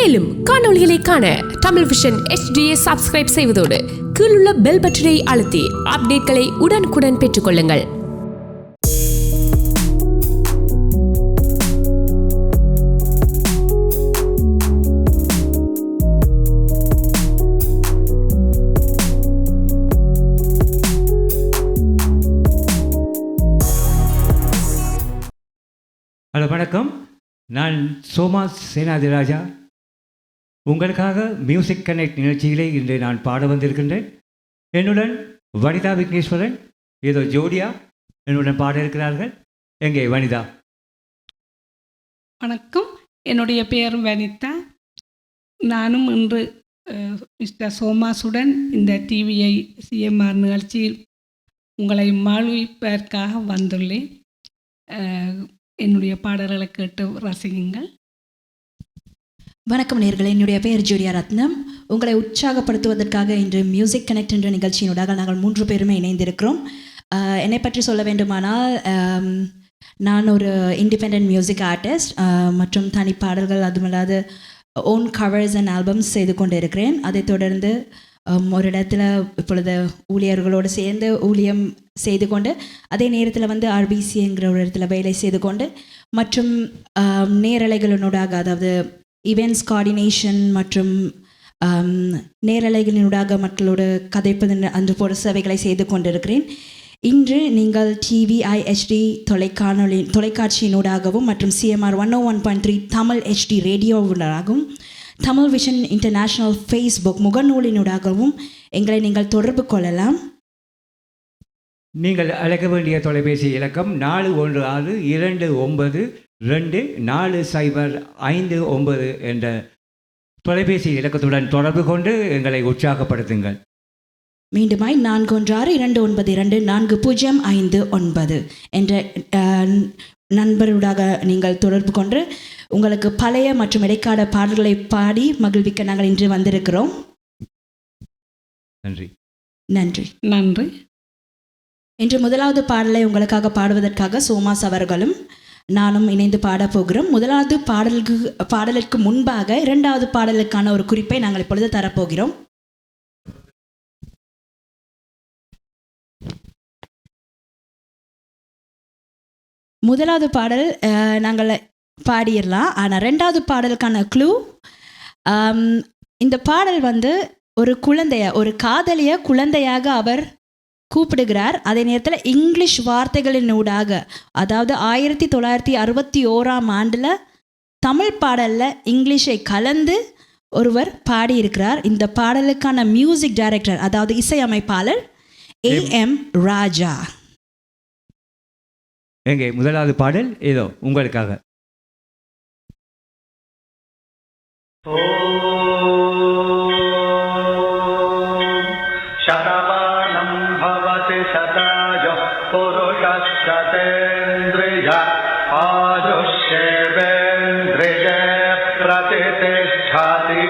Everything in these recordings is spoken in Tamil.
மேலும் காணொளிகளை காண தமிழ் விஷன் HDயை சப்ஸ்கிரைப் செய்வதோடு கீழுள்ள பெல் பட்டனை அழுத்தி அப்டேட்களை உடனுக்குடன் பெற்றுக்கொள்ளுங்கள். ஹலோ வணக்கம், நான் சோமா சேனாதிராஜா. உங்களுக்காக மியூசிக் கனெக்ட் நிகழ்ச்சியிலே இன்று நான் பாட வந்திருக்கின்றேன். என்னுடன் வனிதா விக்னேஸ்வரன் ஏதோ ஜோடியா என்னுடன் பாட இருக்கிறார்கள். எங்கே வனிதா? வணக்கம், என்னுடைய பெயர் வனிதா. நானும் இன்று மிஸ்டர் சோமாசுடன் இந்த டிவிஐ சிஎம்ஆர் நிகழ்ச்சியில் உங்களை மகிழ்விப்பதற்காக வந்துள்ளேன். என்னுடைய பாடல்களை கேட்டு ரசியுங்கள். வணக்கம் நேயர்களே, என்னுடைய பெயர் ஜூலியா ரத்னம். உங்களை உற்சாகப்படுத்துவதற்காக இன்று மியூசிக் கனெக்ட் என்ற நிகழ்ச்சியினூடாக நாங்கள் 3 பேருமே இணைந்திருக்கிறோம். என்னை பற்றி சொல்ல வேண்டுமானால், நான் ஒரு இண்டிபெண்ட் மியூசிக் ஆர்டிஸ்ட் மற்றும் தனி பாடல்கள் அதுமல்லாது ஓன் கவர்ஸ் அண்ட் ஆல்பம்ஸ் செய்து கொண்டு இருக்கிறேன். அதைத் தொடர்ந்து ஒரு இடத்துல இப்பொழுது ஊழியர்களோடு சேர்ந்து ஊழியம் செய்து கொண்டு அதே நேரத்தில் ஆர்பிசிங்கிற ஒரு இடத்துல வேலை செய்து கொண்டு மற்றும் நேரலைகளினூடாக, அதாவது ஈவெண்ட்ஸ் கோஆர்டினேஷன் மற்றும் நேரலைகளினூடாக மக்களோடு கதைப்பது அன்று போன்ற சேவைகளை செய்து கொண்டிருக்கிறேன். இன்று நீங்கள் டிவிஐ HD தொலைக்காட்சியினூடாகவும் மற்றும் CMR 101.3 தமிழ் HD ரேடியோவினூடாகவும் தமிழ் விஷன் இன்டர்நேஷ்னல் ஃபேஸ்புக் முகநூலினூடாகவும் எங்களை நீங்கள் தொடர்பு கொள்ளலாம். நீங்கள் அழைக்க வேண்டிய தொலைபேசி இலக்கம் 4129240559 என்ற தொலைபேசி இலக்கத்துடன் தொடர்பு கொண்டு எங்களை உற்சாகப்படுத்துங்கள். மீண்டுமாய் 4162240559 என்ற நண்பருடாக நீங்கள் தொடர்பு கொண்டு உங்களுக்கு பழைய மற்றும் இடைக்கால பாடல்களை பாடி மகிழ்விக்க நாங்கள் இன்று வந்திருக்கிறோம். நன்றி. நன்றி. நன்றி. இன்று முதலாவது பாடலை உங்களுக்காக பாடுவதற்காக சோமாஸ் அவர்களும் நானும் இணைந்து பாடப் போகிறோம். முதலாவது பாடலுக்கு முன்பாக 2வது பாடலுக்கான ஒரு குறிப்பை நாங்கள் இப்பொழுது தரப்போகிறோம். முதலாவது பாடல் நாங்கள் பாடிடலாம். ஆனால் 2வது பாடலுக்கான க்ளூ, இந்த பாடல் ஒரு காதலிய குழந்தையாக அவர் கூப்பிடுகிறார். அதே நேரத்தில் இங்கிலீஷ் வார்த்தைகளினூடாக, அதாவது 1961 தமிழ் பாடலில் இங்கிலீஷை கலந்து ஒருவர் பாடியிருக்கிறார். இந்த பாடலுக்கான மியூசிக் டைரக்டர், அதாவது இசையமைப்பாளர் AM ராஜா. எங்கே முதலாவது பாடல் ஏதோ உங்களுக்காக. शतमानं भवति शतायुः पुरुषश्चतेन्द्रिय आयुष्येवेन्द्रिये प्रतिष्ठति.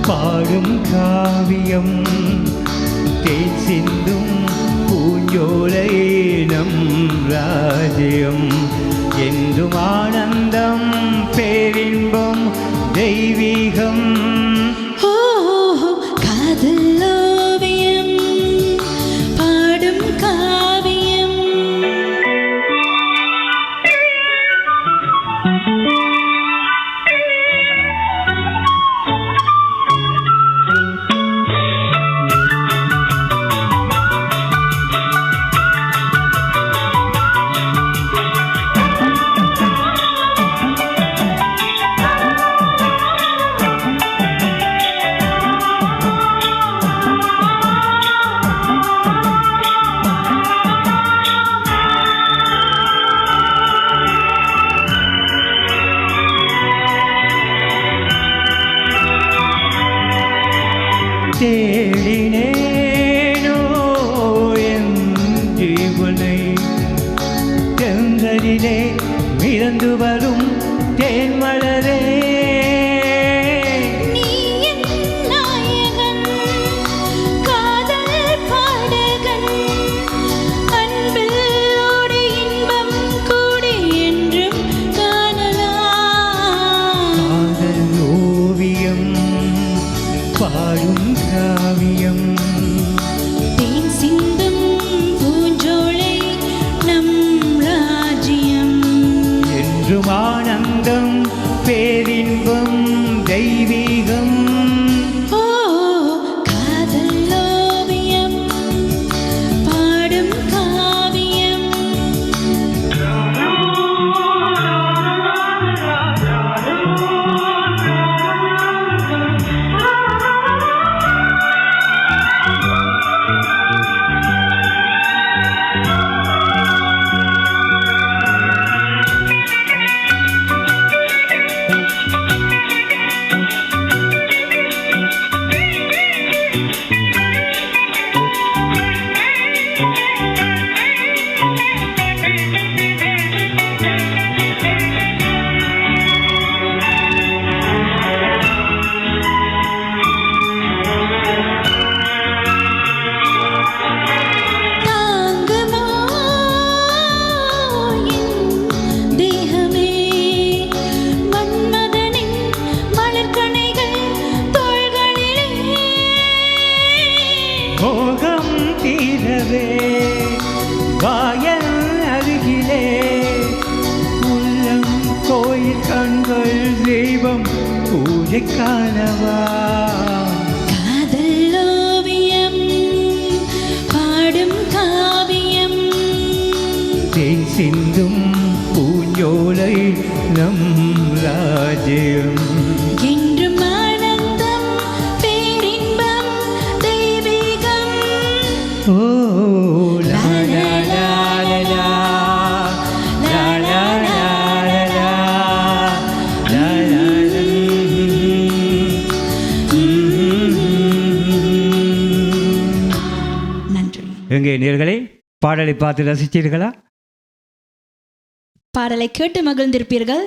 பாடும் காவியம் தேன் சிந்தும் பூஞ்சோலை நம் ராஜ்யம் என்றும் ஆனந்தம் பேரின்பம் தெய்வீகம். காதலோவியம் பாடும் காவியம். உன்னை தென்றலிலே மிதந்து வரும் தேன்மலரே நீ என் நாயகன் காதல் பாடகன் அன்பில் ஓடி இன்பம் கூடி என்றும் காணலாம் காதல் ஓவியம் பாடும் காவியம் தேன் சிந்தும் பூஞ்சோலை நம் ராஜ்யம் என்றும் ஆனந்தம் பேரின்பம் தெய்வீகம் ஓ காதல் ஓவியம் பாடும் காவியம் தாங்குமோ என் தேகமே மன்மதனின் மலர்கணைகள் தோள்களிலே மோகம் தீரவே வாயல் அருகிலே உள்ளம் கோயில் கண்கள் தெய்வம் பூஜை காணவா காதல் ஓவியம் பாடும் காவியம் தேன் சிந்தும் பூஞ்சோலை நம் ராஜ்யம் என்றும் ஆனந்தம் பேரின்பம் தெய்வீகம் ஓ லா லா லா லா லா லா லா லா லா லா லா. நன்றி. எங்கே நேயர்களே பாடலை பார்த்து ரசித்தீர்களா? பாடலை கேட்டு மகிழ்ந்திருப்பீர்கள்.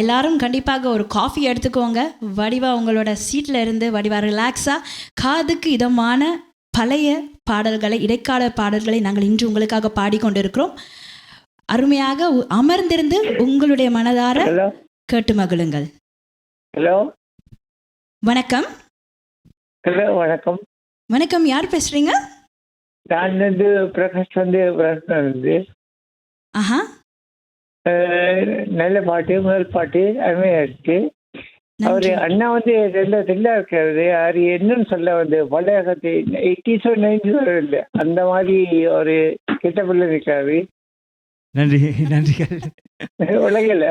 எல்லாரும் கண்டிப்பாக ஒரு காஃபி எடுத்துக்கோங்க. வடிவா உங்களோட சீட்டில் இருந்து வடிவா ரிலாக்ஸாக காதுக்கு இதமான பழைய பாடல்களை, இடைக்கால பாடல்களை நாங்கள் இன்று உங்களுக்காக பாடிக்கொண்டிருக்கிறோம். அருமையாக அமர்ந்திருந்து உங்களுடைய மனதார ஹலோ கேட்டு மகிழுங்கள். ஹலோ வணக்கம். ஹலோ வணக்கம். வணக்கம், யார் பேசுறீங்க? நான் வந்து பிரகாஷ் வந்து வந்து ஆஹா, நல்ல பாட்டு, முதல் பாட்டு அருமையா இருக்கு. அவரு நன்றி. அண்ணா வந்து நல்லா இருக்கிறது. அவரு என்னன்னு சொல்ல வந்து பழைய 80s 90s இல்லை, அந்த மாதிரி ஒரு கிட்டப்புள்ள நிற்கிறாரு. நன்றி நன்றிகள். உலகில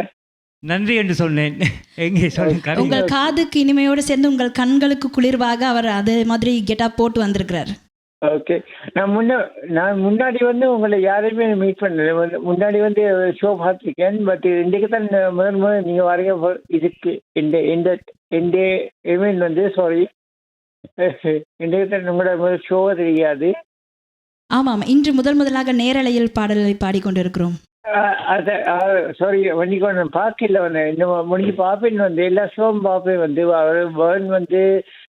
நன்றி என்று சொன்னேன். எங்கே சொல்லுங்க. உங்கள் காதுக்கு இனிமையோடு சேர்ந்து உங்கள் கண்களுக்கு குளிர்வாக அவர் அதே மாதிரி கெட்டா போட்டு வந்திருக்கிறார். ஓகே. நான் முன்னாடி வந்து உங்களை யாரையுமே மீட் பண்ணல. முன்னாடி வந்து ஷோ பார்த்துருக்கேன். பட் இன்றைக்கு தான் முதல் நீங்கள் வரீங்க. இதுக்கு இந்த எமீன் வந்து சாரி, இன்றைக்கு தான் உங்களோட ஷோ தெரியாது. ஆமாம், இன்று முதலாக நேரலையில் பாடலை பாடிக்கொண்டிருக்கிறோம். சாரி, வண்டிக்கு நான் பார்க்கல. வந்தேன் இன்னும் முடிஞ்சு பார்ப்பேன். வந்து எல்லா ஷோவும் பார்ப்பேன். வந்து அவர் பேர்ன் வந்து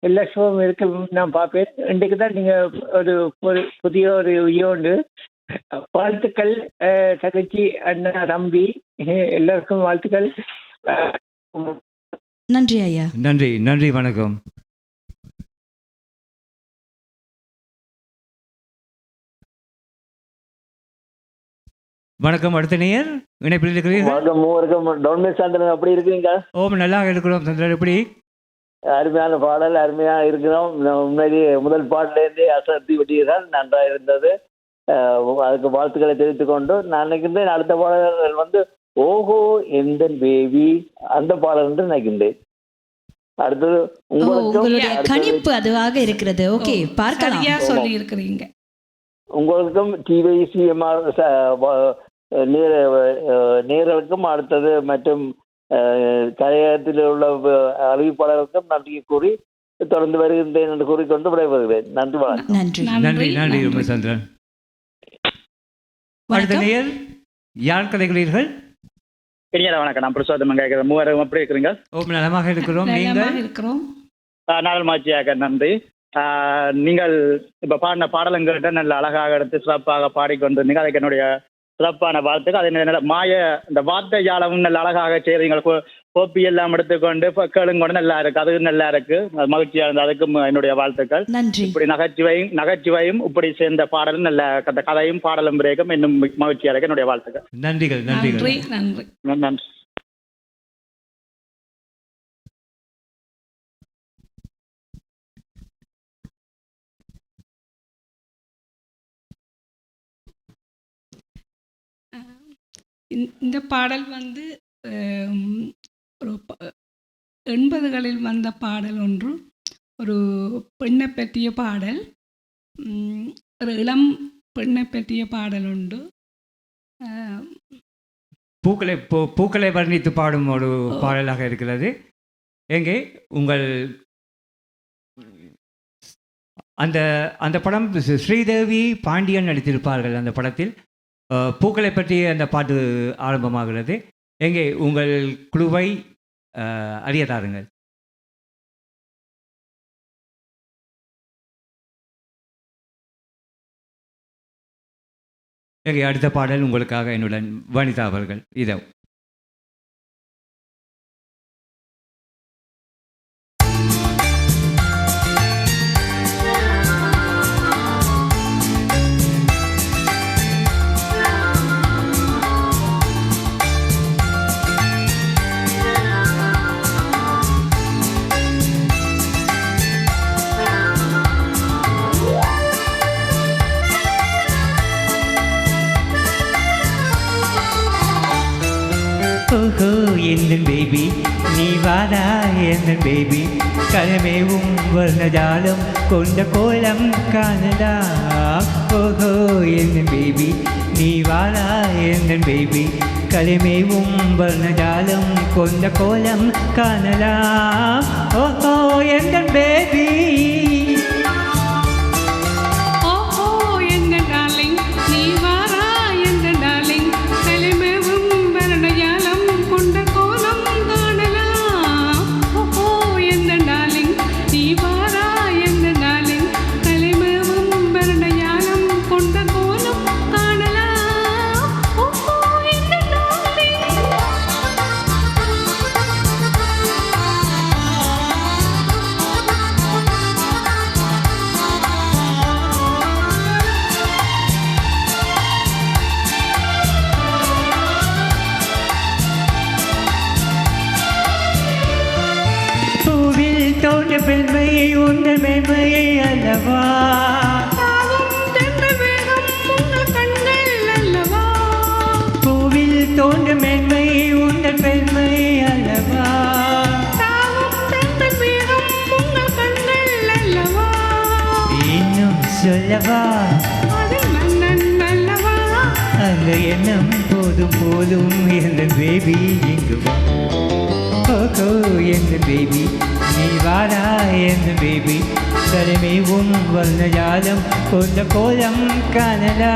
எல்லா ஷோவும் இருக்கு, நான் பார்ப்பேன். இன்றைக்கு தான் நீங்கள் ஒரு புதிய ஒரு உண்டு. வாழ்த்துக்கள் தகச்சி, அண்ணா, தம்பி எல்லாருக்கும் வாழ்த்துக்கள். நன்றி ஐயா. நன்றி நன்றி, வணக்கம். வணக்கம். அடுத்த நேயர் இணைப்பில் இருக்கிறீர்கள். வணக்கம். மூவருக்கும் டவுன்மே சாந்தன் அப்படி இருக்கிறீங்க? ஓம், நல்லா இருக்கிறோம். சந்திரன் எப்படி? அருமையான பாடல், அருமையாக இருக்கிறோம். உண்மையிலேயே முதல் பாடலேருந்தே அசத்தி விட்டீர்கள், நன்றாக இருந்தது. அதுக்கு வாழ்த்துக்களை தெரிவித்துக் கொண்டு நான் நினைக்கின்றேன் அடுத்த பாடல்கள் வந்து ஓஹோ எந்த பேபி அந்த பாடல் என்று நினைக்கின்றேன். அடுத்தது உங்களுடைய கணிப்பு அதுவாக இருக்கிறது. ஓகே, பார்க்கலாம். சரியா சொல்லி இருக்கிறீங்க. உங்களுக்கும் டிவிசிஎம்ஆர் நேர்களுக்கும் அடுத்தது மற்றும் கலையகத்தில் உள்ள அறிவிப்பாளர்களுக்கும் நன்றி கூறி தொடர்ந்து வருகின்றேன் என்று கூறிக்கொண்டு விடைபெறுகிறேன். நன்றி. நன்றி நன்றி நன்றி சந்திரன். அடுத்த நேயர் யார் கதைகிறீர்கள்? இனியதா வணக்கம். நான் பிரசோதம் கேட்கிறேன். மூவரும் எப்படி இருக்கிறீங்க? நலமாக இருக்கிறோம். நீங்கள்? இருக்கிறோம். நாள் மாச்சியாக நன்றி. நீங்கள் இப்போ பாடின பாடலுங்கிட்ட நல்ல அழகாக எடுத்து சிறப்பாக பாடிக்கொண்டிருந்தீங்க. அதுக்கு என்னுடைய சிறப்பான வாழ்த்துக்கள். அது நல்ல இந்த வார்த்தை ஜாலமும் நல்ல அழகாக செய்கிறீங்க. கோப்பி எல்லாம் எடுத்துக்கொண்டு கேளுங்கொண்டு நல்லா இருக்கு. அது நல்லா இருக்கு. மகிழ்ச்சியாக இருந்தது. அதுக்கும் என்னுடைய வாழ்த்துக்கள். நன்றி. இப்படி நகைச்சுவையும் இப்படி சேர்ந்த பாடலும் நல்ல கதையும் பாடலும் பிரேக்கும் இன்னும் மகிழ்ச்சியாக இருக்கு. என்னுடைய வாழ்த்துக்கள். நன்றிகள். நன்றி. நன்றி. இந்த பாடல் வந்து ஒரு 80களில் வந்த பாடல் ஒன்று. ஒரு பெண்ணை பற்றிய பாடல், ஒரு இளம் பெண்ணை பற்றிய பாடல் உண்டு. பூக்களை வர்ணித்து பாடும் ஒரு பாடலாக இருக்கிறது. எங்கே உங்கள் அந்த படம் ஸ்ரீதேவி பாண்டியன் நடித்திருப்பார்கள். அந்த படத்தில் பூக்களை பற்றிய அந்த பாட்டு ஆரம்பமாகிறது. எங்கே உங்கள் குழுவை அறிய தாருங்கள். எங்கே அடுத்த பாடல் உங்களுக்காக என்னுடன் வனிதா அவர்கள். இதோ ஓஹோ எந்தன் பேபி நீ வாடா எந்தன் பேபி கலமேவும் வர்ணஜாலம் கொண்ட கோலம் காணடா. ஓஹோ எந்தன் பேபி நீ வாடா எந்தன் பேபி கலமேவும் வர்ணஜாலம் கொண்ட கோலம் காணடா. ஓஹோ எந்தன் பேபி தோன்ற பெண்மையை உங்கள் மென்மையை அல்லவா பூவில் தோன்ற மென்மையை உங்கள் பெண்மையை அல்லவா இன்னும் சொல்லவா அந்த எண்ணம் போதும் போதும் எந்த பேபி இங்கு வா. ஓகோ எந்த பேபி நீ வாடா எந்த பேபி தலைமைவும் வர்ணஜாலம் கொண்ட கோலம் காணலா.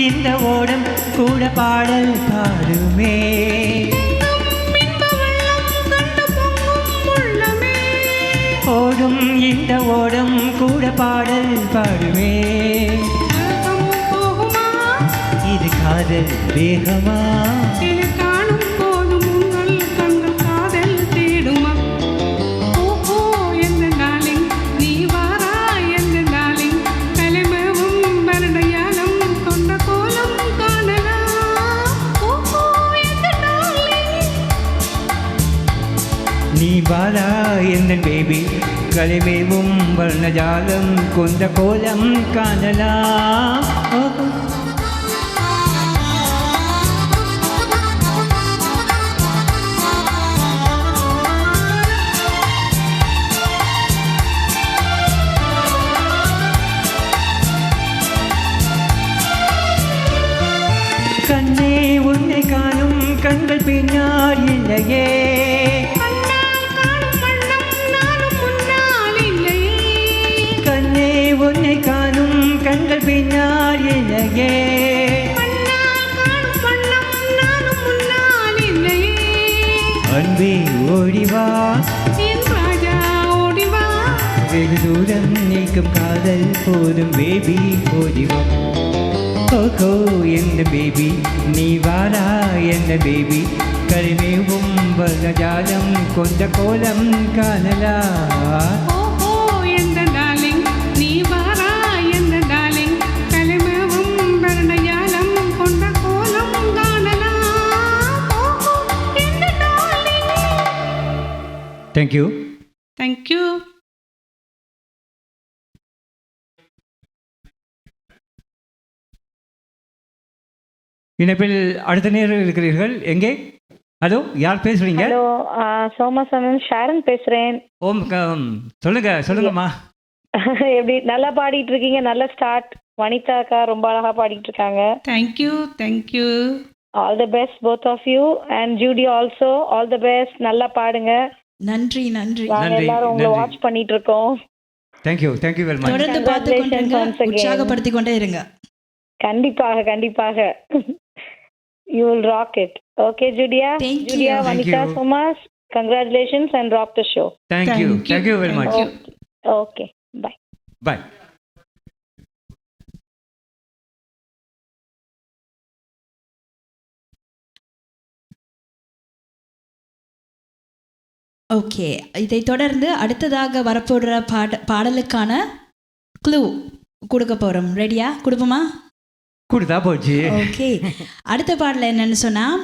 இந்த ஓடம் கூட பாடல் பாடுமே ஓடும் இந்த ஓடம் கூட பாடல் பாடுமே. இது காதல் வேகமா நீ வாடா எந்தன் பேபி கலிமேவும் வர்ணஜாலம் கொண்ட கோலம் காணலாம். கண்ணே உன்னை காணும் கண்கள் பின்னால் இல்லையே, கண்ணே உன்னை காணும் கண்கள் பின்னால் இல்லையே, அன்பே ஓடிவா வெகு தூரம் நீக்கும் காதல் போதும் பேபி ஓடிவா. ஓஹோ என்ன பேபி நீ வாரா என்ன பேபி, கரிமேவும் வர்ணஜாலம் கொண்ட கோலம் காணலா. ஓஹோ எந்த டார்லிங் நீ வாரா எந்த டார்லிங், கலிமேவும் வர்ணஜாலம் கொண்ட கோலம் காணலாம். ஓஹோ எந்த டார்லிங். தேங்க்யூ. தேங்க்யூ. இணைப்பில் அடுத்த நேரம் இருக்கிறீர்கள். எங்கே? ஹலோ, யார் பேசுறீங்க? ஹலோ, சோமசனன் ஷாரன் பேசுறேன். ஓம் சொல்லுங்கம்மா. எப்படி நல்லா பாடிட்டு இருக்கீங்க, நல்ல ஸ்டார்ட். வனிதா அக்கா ரொம்ப அழகா பாடிட்டு இருக்காங்க. Thank you thank you. All the best both of you and Judy also all the best. நல்லா பாடுங்க. நன்றி நன்றி. நாங்க எல்லாரும் உங்களை வாட்ச் பண்ணிட்டு இருக்கோம். Thank you very much. தொடர்ந்து பார்த்து கொண்டிருங்க, உற்சாகப்படுத்தி கொண்டே இருங்க. கண்டிப்பாக கண்டிப்பாக. You will rock it. Okay, Judia. Thank Judia, you. Vanita, so much. Congratulations and rock the show. Thank you very much. Okay, bye. Bye. Okay, இதை தொடர்ந்து அடுத்ததாக வரப்போடுற பாடலுக்கான க்ளூ கொடுக்க போகிறோம். ரெடியா? கொடுப்போமா? கொடுத்தா போச்சு. ஓகே, அடுத்த பாடல் என்னன்னு சொன்னால்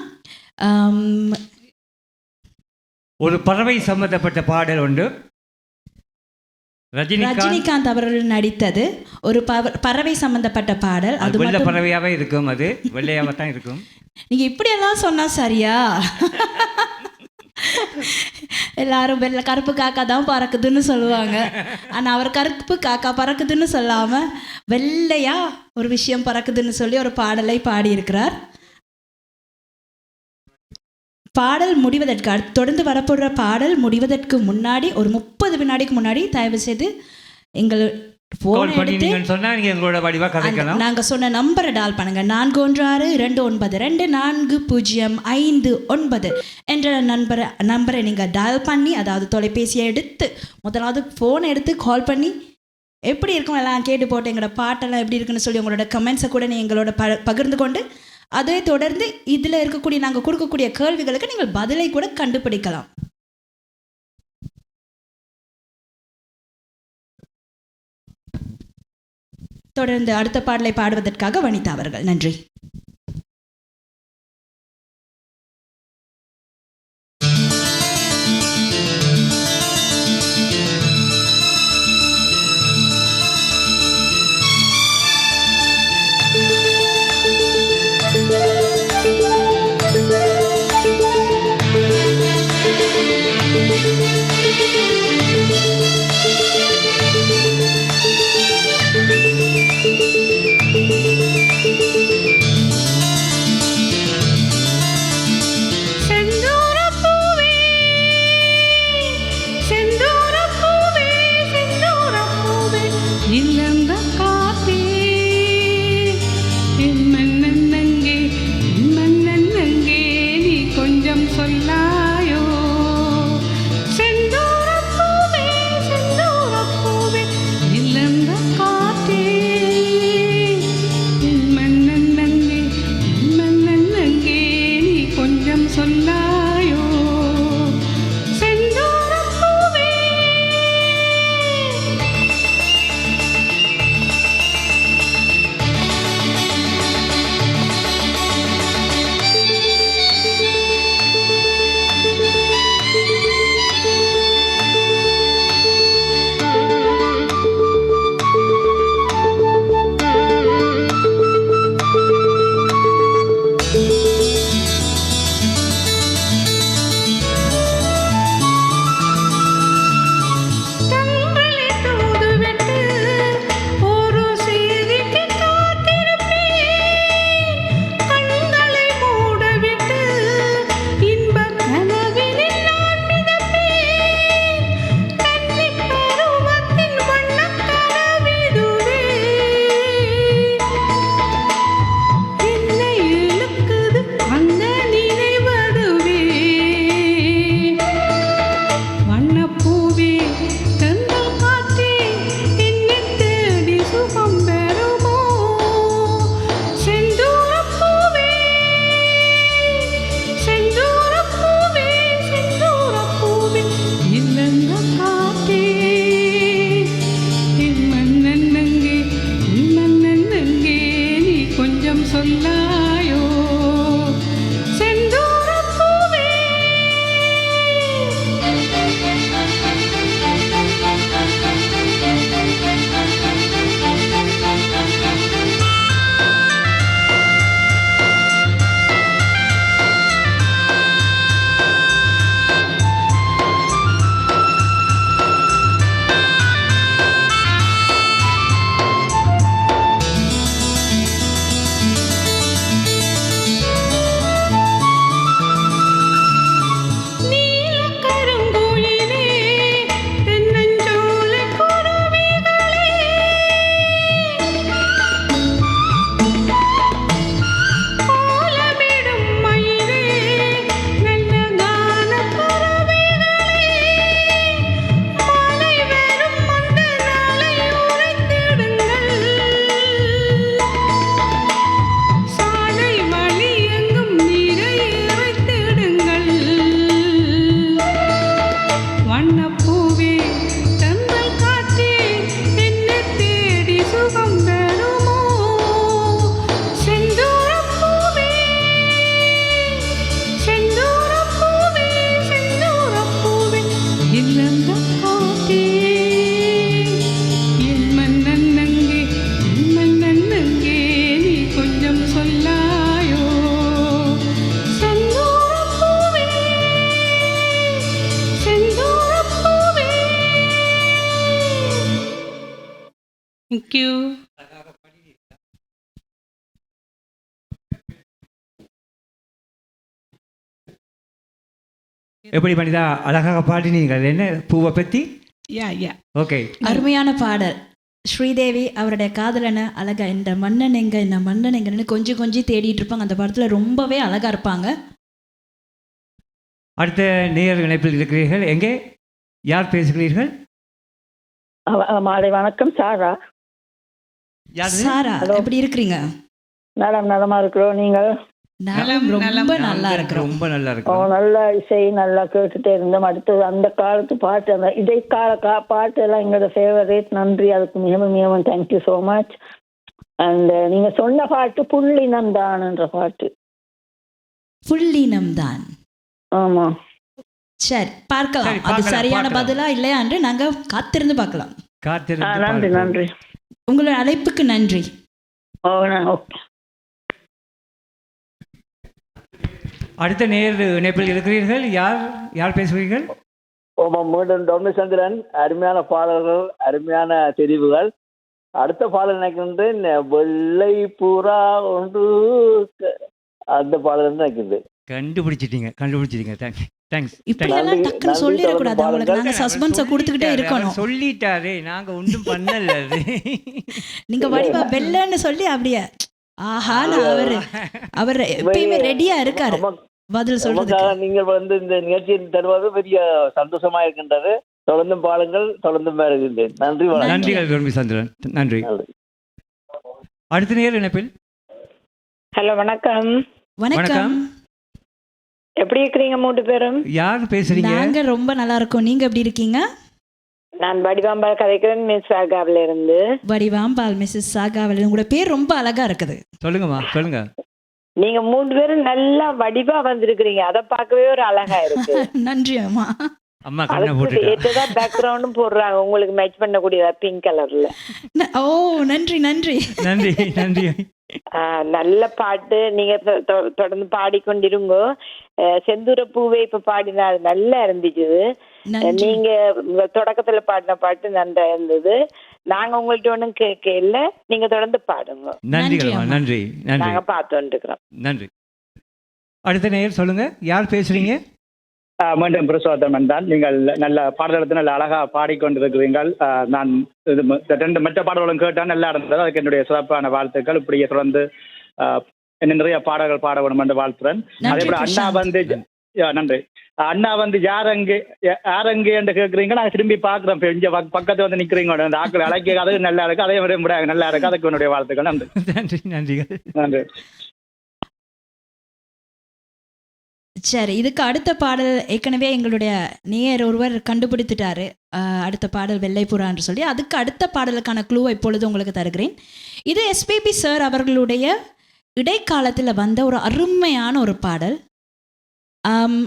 ஒரு பறவை சம்பந்தப்பட்ட பாடல் உண்டு. ரஜினிகாந்த் அவர்கள் நடித்தது ஒரு பறவை சம்பந்தப்பட்ட பாடல். அது வெள்ளை பறவையாவே இருக்கும், அது வெள்ளையாவே தான் இருக்கும். நீங்கள் இப்படியெல்லாம் சொன்னால் சரியா? எல்லாரும் வெள்ளை கருப்பு காக்கா தான் பறக்குதுன்னு சொல்லுவாங்க. ஆனால் அவர் கருப்பு காக்கா பறக்குதுன்னு சொல்லாமல் வெள்ளையா ஒரு விஷயம் பறக்குதுன்னு சொல்லி ஒரு பாடலை பாடியிருக்கிறார். பாடல் முடிவதற்கு தொடர்ந்து வரப்படுற பாடல் முடிவதற்கு முன்னாடி ஒரு 30 வினாடிக்கு முன்னாடி தயவு செய்து எங்கள் ஃபோன் எடுத்து நாங்கள் சொன்ன நம்பரை டால் பண்ணுங்க. 4162924059 என்ற நம்பரை நீங்கள் டயல் பண்ணி, அதாவது தொலைபேசியை எடுத்து முதலாவது ஃபோன் எடுத்து கால் பண்ணி எப்படி இருக்கும் எல்லாம் கேட்டு போட்டு எங்களோட பாட்டெல்லாம் எப்படி இருக்குன்னு சொல்லி உங்களோட கமெண்ட்ஸை கூட நீங்கள் எங்களோட பகிர்ந்து கொண்டு, அதை தொடர்ந்து இதில் இருக்கக்கூடிய நாங்கள் கொடுக்கக்கூடிய கேள்விகளுக்கு நீங்கள் பதிலை கூட கண்டுபிடிக்கலாம். தொடர்ந்து அடுத்த பாடலை பாடுவதற்காக வனிதா அவர்கள். நன்றி. தேங்க்யூ. எப்படி பண்ணிதா அழகாக பாடினீங்கள் என்ன பூவை பற்றி? யா யா ஓகே, அருமையான பாடல். ஸ்ரீதேவி அவருடைய காதலனை அழகா இந்த மன்னன் எங்க இந்த மன்னன் எங்கன்னு கொஞ்சம் கொஞ்சம் தேடிட்டு இருப்பாங்க. அந்த படத்தில் ரொம்பவே அழகா இருப்பாங்க. அடுத்த நேயர் இணைப்பில் இருக்கிறீர்கள். எங்கே யார் பேசுகிறீர்கள்? மாலை வணக்கம், சாரா. யார்? சாரா, எப்படி இருக்கிறீங்க? நலமா இருக்கிறோம். நீங்கள்? நலம், ரொம்ப நல்லா இருக்கிறோம். ரொம்ப நல்லா இருக்கு. நல்ல இசை நல்லா கேட்டுட்டே இருந்தோம். அடுத்தது அந்த காலத்து பாட்டு, அந்த இடைக்கால பாட்டு எல்லாம் எங்களோட ஃபேவரேட். நன்றி, அதுக்கு மிகவும் தேங்க்யூ ஸோ மச். அண்ட் நீங்க சொன்ன பாட்டு புள்ளினம் தான்ன்ற பாட்டு. புள்ளினம் தான். ஆமா, சரி, பார்க்கலாம் அது சரியான பதிலா இல்லையா என்று நாங்க காத்திருந்து பார்க்கலாம். நன்றி நன்றி. உங்களோட அழைப்புக்கு நன்றி. ஓகே. அடுத்த நேர் இணைப்பில் இருக்கிறீர்கள். யார் பேசுகிறீர்கள்? மீண்டும் டொமிசந்திரன். அருமையான பாடல்கள், அருமையான தெரிவுகள். அடுத்த பாடல் நினைக்கின்றேன் வெள்ளை புறா ஒன்று, அந்த பாடல் நினைக்கிது. கண்டுபிடிச்சிட்டீங்க. தேங்க்ஸ். இப்படி எல்லாம் டக்குன்னு சொல்லிடக்கூடாது. அவங்களுக்கு நாங்க சஸ்பென்ஸை கொடுத்துக்கிட்டே இருக்கணும். சொல்லிட்டாரே, நாங்க ஒன்றும் பண்ணல. நீங்க வடிவா வெள்ளன்னு சொல்லி அப்படியே ஆஹா, அவர் எப்பயுமே ரெடியா இருக்காரு பதில் சொல்றதுக்கு. நீங்கள் இந்த நிகழ்ச்சியில் தருவது பெரிய சந்தோஷமா இருக்கின்றது. தொடர்ந்து பாருங்கள், தொடர்ந்து வருகின்றேன். நன்றி. நன்றிகள் டொமிசந்திரன், நன்றி. அடுத்த நேர் இணைப்பில். ஹலோ, வணக்கம். வணக்கம். எப்படி இருக்கிறீங்க மூன்று பேரும்? யார் பேசுறீங்க? நாங்க ரொம்ப நல்லா இருக்கோம். நீங்க எப்படி இருக்கீங்க? நான் வடிவாம்பால் கதைக்கிறேன், மிஸ் சாகாவில இருந்து. வடிவாம்பால், மிஸ்ஸஸ் சாகாவில. உங்களோட பேர் ரொம்ப அழகா இருக்குது. சொல்லுங்கம்மா, சொல்லுங்க. நீங்க மூன்று பேரும் நல்லா வடிவா வந்திருக்கிறீங்க. அதை பார்க்கவே ஒரு அழகா இருக்கு. நன்றி அம்மா. அம்மா கண்ணை போட்டு ஏற்றதா பேக்ரவுண்டும் போடுறாங்க உங்களுக்கு மேட்ச் பண்ணக்கூடியதா பிங்க் கலர்ல. ஓ, நன்றி நன்றி நன்றி நன்றி. நல்ல பாட்டு. நீங்க தொடர்ந்து பாடிக்கொண்டிருங்கோ. செந்தூர பூவே இப்ப பாடினா அது நல்லா இருந்துச்சு. நீங்க தொடக்கத்துல பாடின பாட்டு நன்றா இருந்தது. நாங்க உங்கள்ட்ட ஒண்ணும் கேட்கல, நீங்க தொடர்ந்து பாடுங்க. நன்றி. நாங்க பார்த்து இருக்கிறோம். நன்றி. அடுத்த நேயர் சொல்லுங்க, யார் பேசுறீங்க? மீண்டும் பிரசோத்தமன் தான். நீங்கள் நல்ல பாடல்களை நல்ல அழகா பாடிக்கொண்டிருக்கிறீர்கள். நான் ரெண்டு மற்ற பாடல்களும் கேட்டால் நல்லா இருந்தது. அதுக்கு என்னுடைய சிறப்பான வாழ்த்துக்கள். இப்படியே தொடர்ந்து என்ன நிறைய பாடல்கள் பாட வேணும் என்று வாழ்த்துறேன். அதே போல அண்ணா நன்றி. அண்ணா யாரங்கே என்று கேட்குறீங்க. நான் திரும்பி பார்க்குறேன். இங்க பக்கத்துல வந்து நிற்கிறீங்க. அந்த ஆக்கள் அழைக்க அது நல்லா இருக்கு. அதே மாதிரி முடியாது நல்லா இருக்கு. அதுக்கு என்னுடைய வாழ்த்துக்கள். நன்றி. நன்றி. சரி, இதுக்கு அடுத்த பாடல் ஏற்கனவே எங்களுடைய நேயர் ஒருவர் கண்டுபிடித்துட்டாரு. அடுத்த பாடல் வெள்ளைப்புறா என்று சொல்லி. அதுக்கு அடுத்த பாடலுக்கான க்ளூவை இப்பொழுது உங்களுக்கு தருகிறேன். இது எஸ்பிபி சார் அவர்களுடைய இடைக்காலத்தில் வந்த ஒரு அருமையான ஒரு பாடல்.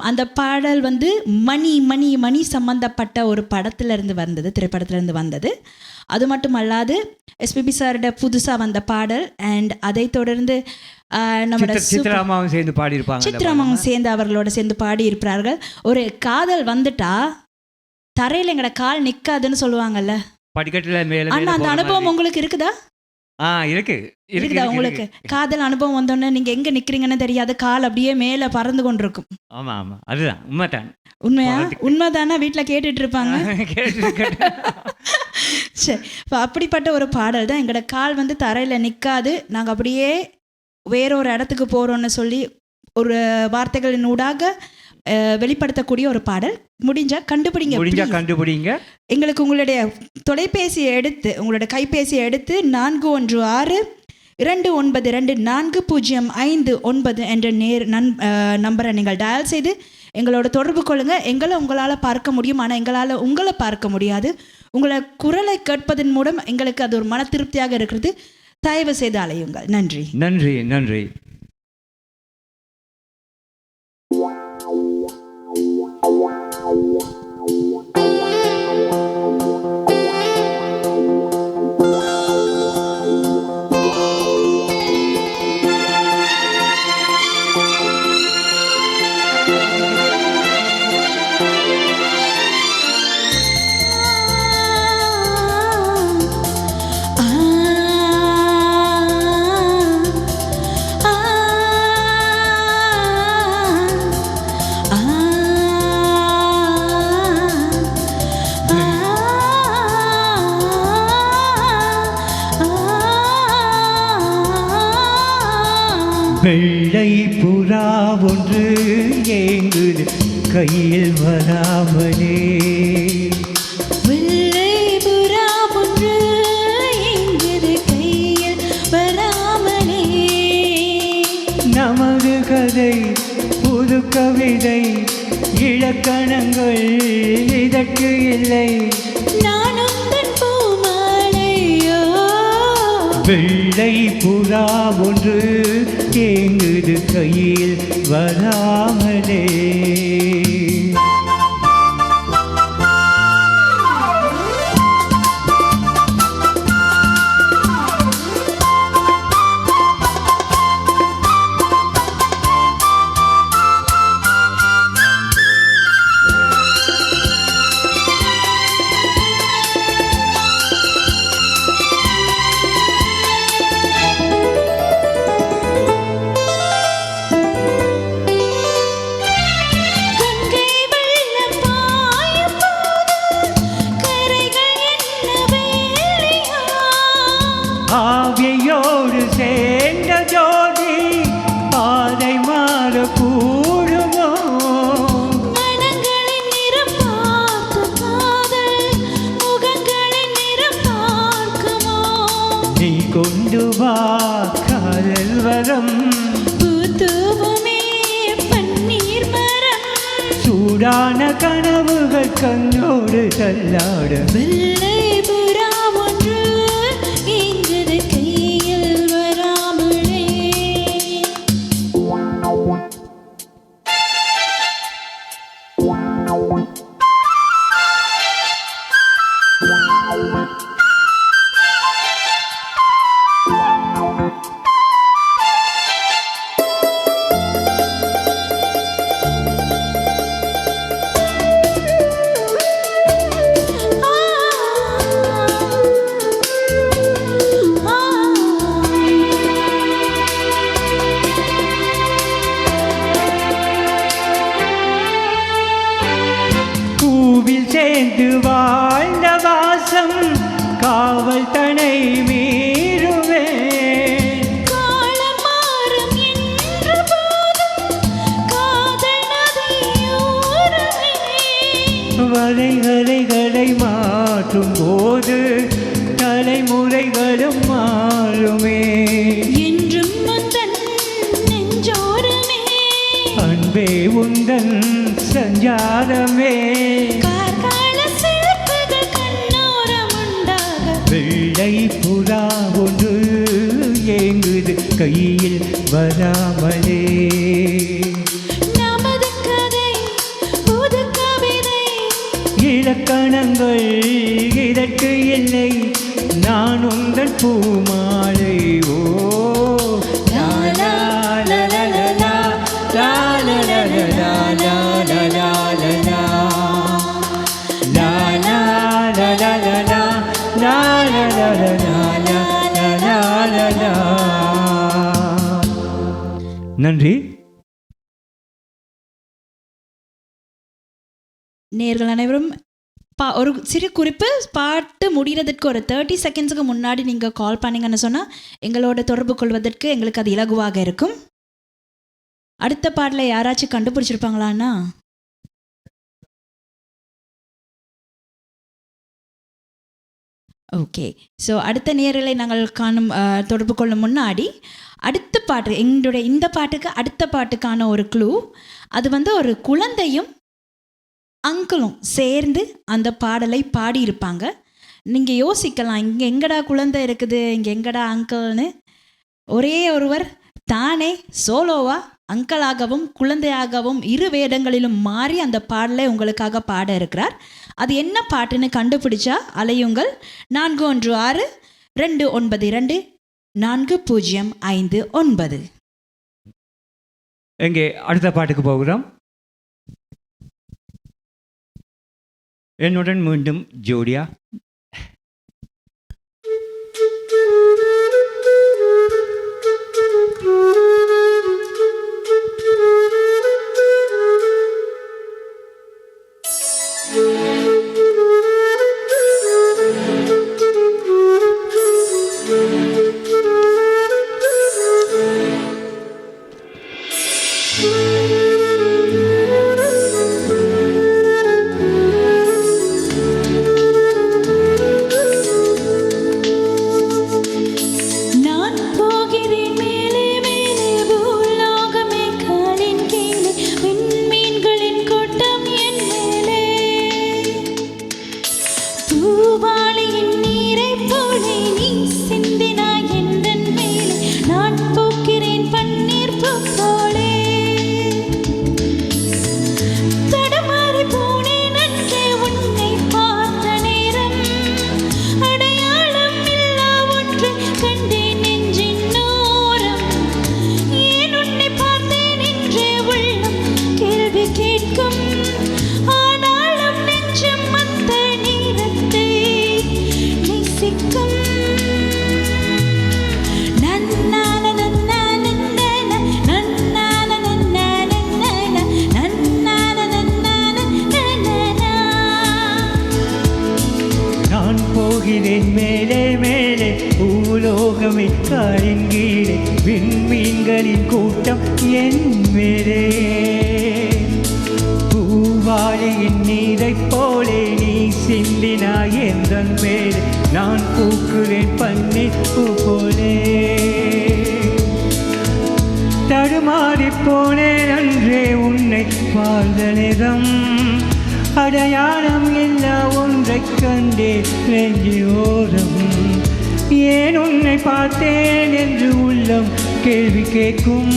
அந்த பாடல் மணி சம்பந்தப்பட்ட ஒரு படத்திலிருந்து வந்தது, திரைப்படத்திலிருந்து வந்தது. அது மட்டும் அல்லாது எஸ்பிபி சாரோட புதுசாக வந்த பாடல். அண்ட் அதை தொடர்ந்து நம்மளோட சித்ராமாவும் சேர்ந்து பாடியிருப்பாங்க. சித்ராமாவும் சேர்ந்து அவர்களோட சேர்ந்து பாடியிருப்பார்கள். ஒரு காதல் வந்துட்டா தரையில் எங்கட கால் நிற்காதுன்னு சொல்லுவாங்கல்ல, படிக்கட்டில் மேலே. ஆனால் அந்த அனுபவம் உங்களுக்கு இருக்குதா? இருக்குதா உங்களுக்கு? காதல் அனுபவம் வந்தோடனே நீங்க எங்க நிக்கிறீங்கன்னு தெரியாது, கால் அப்படியே மேல பறந்து கொண்டிருக்கும். ஆமா, அதுதான் உண்மைதான். உண்மையா? உண்மைதானா? வீட்டுல கேட்டுட்டு இருப்பாங்க. சரி, அப்படிப்பட்ட ஒரு பாடல் தான். எங்களோட கால் தரையில நிக்காது, நாங்க அப்படியே வேறொரு இடத்துக்கு போறோம்னு சொல்லி ஒரு வார்த்தைகளின் ஊடாக வெளிப்படுத்தக்கூடிய ஒரு பாடல். முடிஞ்சா கண்டுபிடிங்க. எங்களுக்கு உங்களுடைய தொலைபேசியை எடுத்து, உங்களோட கைபேசியை எடுத்து 4162292405 என்ற நம்பரை நீங்கள் டயல் செய்து எங்களோட தொடர்பு கொள்ளுங்க. எங்களை உங்களால் பார்க்க முடியும், ஆனால் எங்களால் உங்களை பார்க்க முடியாது. உங்களை குரலை கேட்பதன் மூலம் எங்களுக்கு அது ஒரு மன திருப்தியாக இருக்கிறது. தயவு செய்து அலையுங்கள். நன்றி. ஆ வெள்ளை புறா ஒன்று ஏங்குது கையில் வராமலே. வெள்ளை புறா ஒன்று எங்குது கையில் வராமலே. நமது கதை புது கவிதை இலக்கணங்கள் இதற்கு இல்லை. நானும் தன் பூமாலையோ. வெள்ளை புறா ஒன்று ஏங்குது கையில் வராமலே. கங்கை வெள்ளம் பாயும் போது கரைகள் என்ன வேலையா. ஆவியோடு சேர்ந்த ஜோதி பாதை மாறக்கூடுமோ. மனங்களின் நிறம் பார்த்து காதல் முகங்களின் நிறம் பார்க்குமோ. நீ கொண்டு வா காதல் வரம் பூத்துவுமே பன்னீர் மரம். சூடான கனவுகள் கண்ணோடு தள்ளாட. வெள்ளை புறா ஒன்று எங்குது கையில் வராமலே. பூவில் சேர்ந்து வாழ்ந்த வாசம் காவல் தனை மீறுவே. காலம் மாறும் என்ற போதும் காதல் நதியோரமே. வரைகளை மாற்றும் போது தலைமுறைகளும் மாறுமே. என்றும் முந்தன் நெஞ்சோரமே. அன்பே உந்தன் சஞ்சாரமே. கார்கால சிறப்புகள் கண்ணோரம் உண்டாக. வெள்ளை புறா ஒன்று ஏங்குது கையில் வராமலே. நமது கதை புது கவிதை. இலக்கணங்கள் இதற்கு இல்லை. நான் உந்தன் பூமாலை. ஓ லா லா லா லா லா லா லா லா லா லா லா லா லா லா. லா லா லா லா லா லா லா லா லா லா லா லா லா லா. நன்றி. நேர்கள் அனைவரும் ஒரு சிறு குறிப்பு, பாட்டு முடிகிறதுக்கு ஒரு 30 செகண்ட்ஸுக்கு முன்னாடி நீங்கள் கால் பண்ணீங்கன்னு சொன்னால் எங்களோட தொடர்பு கொள்வதற்கு எங்களுக்கு அது இலகுவாக இருக்கும். அடுத்த பாட்டில் யாராச்சும் கண்டுபிடிச்சிருப்பாங்களான்னா? ஓகே, ஸோ அடுத்த நேரலை நாங்கள் தொடர்பு கொள்ளும் முன்னாடி அடுத்த பாட்டு, எங்களுடைய இந்த பாட்டுக்கு அடுத்த பாட்டுக்கான ஒரு க்ளூ. அது வந்து ஒரு குழந்தையும் அங்கிளும் சேர்ந்து அந்த பாடலை பாடியிருப்பாங்க. நீங்கள் யோசிக்கலாம், இங்கே எங்கடா குழந்தை இருக்குது, இங்கே எங்கடா அங்கிள்னு. ஒரே ஒருவர் தானே சோலோவா அங்கிளாகவும் குழந்தையாகவும் இரு வேடங்களிலும் மாறி அந்த பாடலை உங்களுக்காக பாட இருக்கிறார். அது என்ன பாட்டுன்னு கண்டுபிடிச்சா அலையுங்கள் 4162924059. எங்கே அடுத்த பாட்டுக்கு போகிறோம். என்னுடன் மீண்டும் ஜோடியா. போகிறேன் மேலே மேலே பூலோகமே காலின் கீழே விண்மீன்களின் கூட்டம் என் மேலே பூவாழையின் நீரைப் போலே நீ சிந்தினாய் எந்தன் மேலே நான் பூக்குறேன் பன்னீர் பூ போலே தடுமாறிப் போனேன் அன்றே உன்னை வாழ்தலிடம் அடையாளம் எல்லா ஒன்றைக் கண்டேன் நெஞ்சோரம் ஏன் உன்னை பார்த்தேன் என்று உள்ளம் கேள்வி கேட்கும்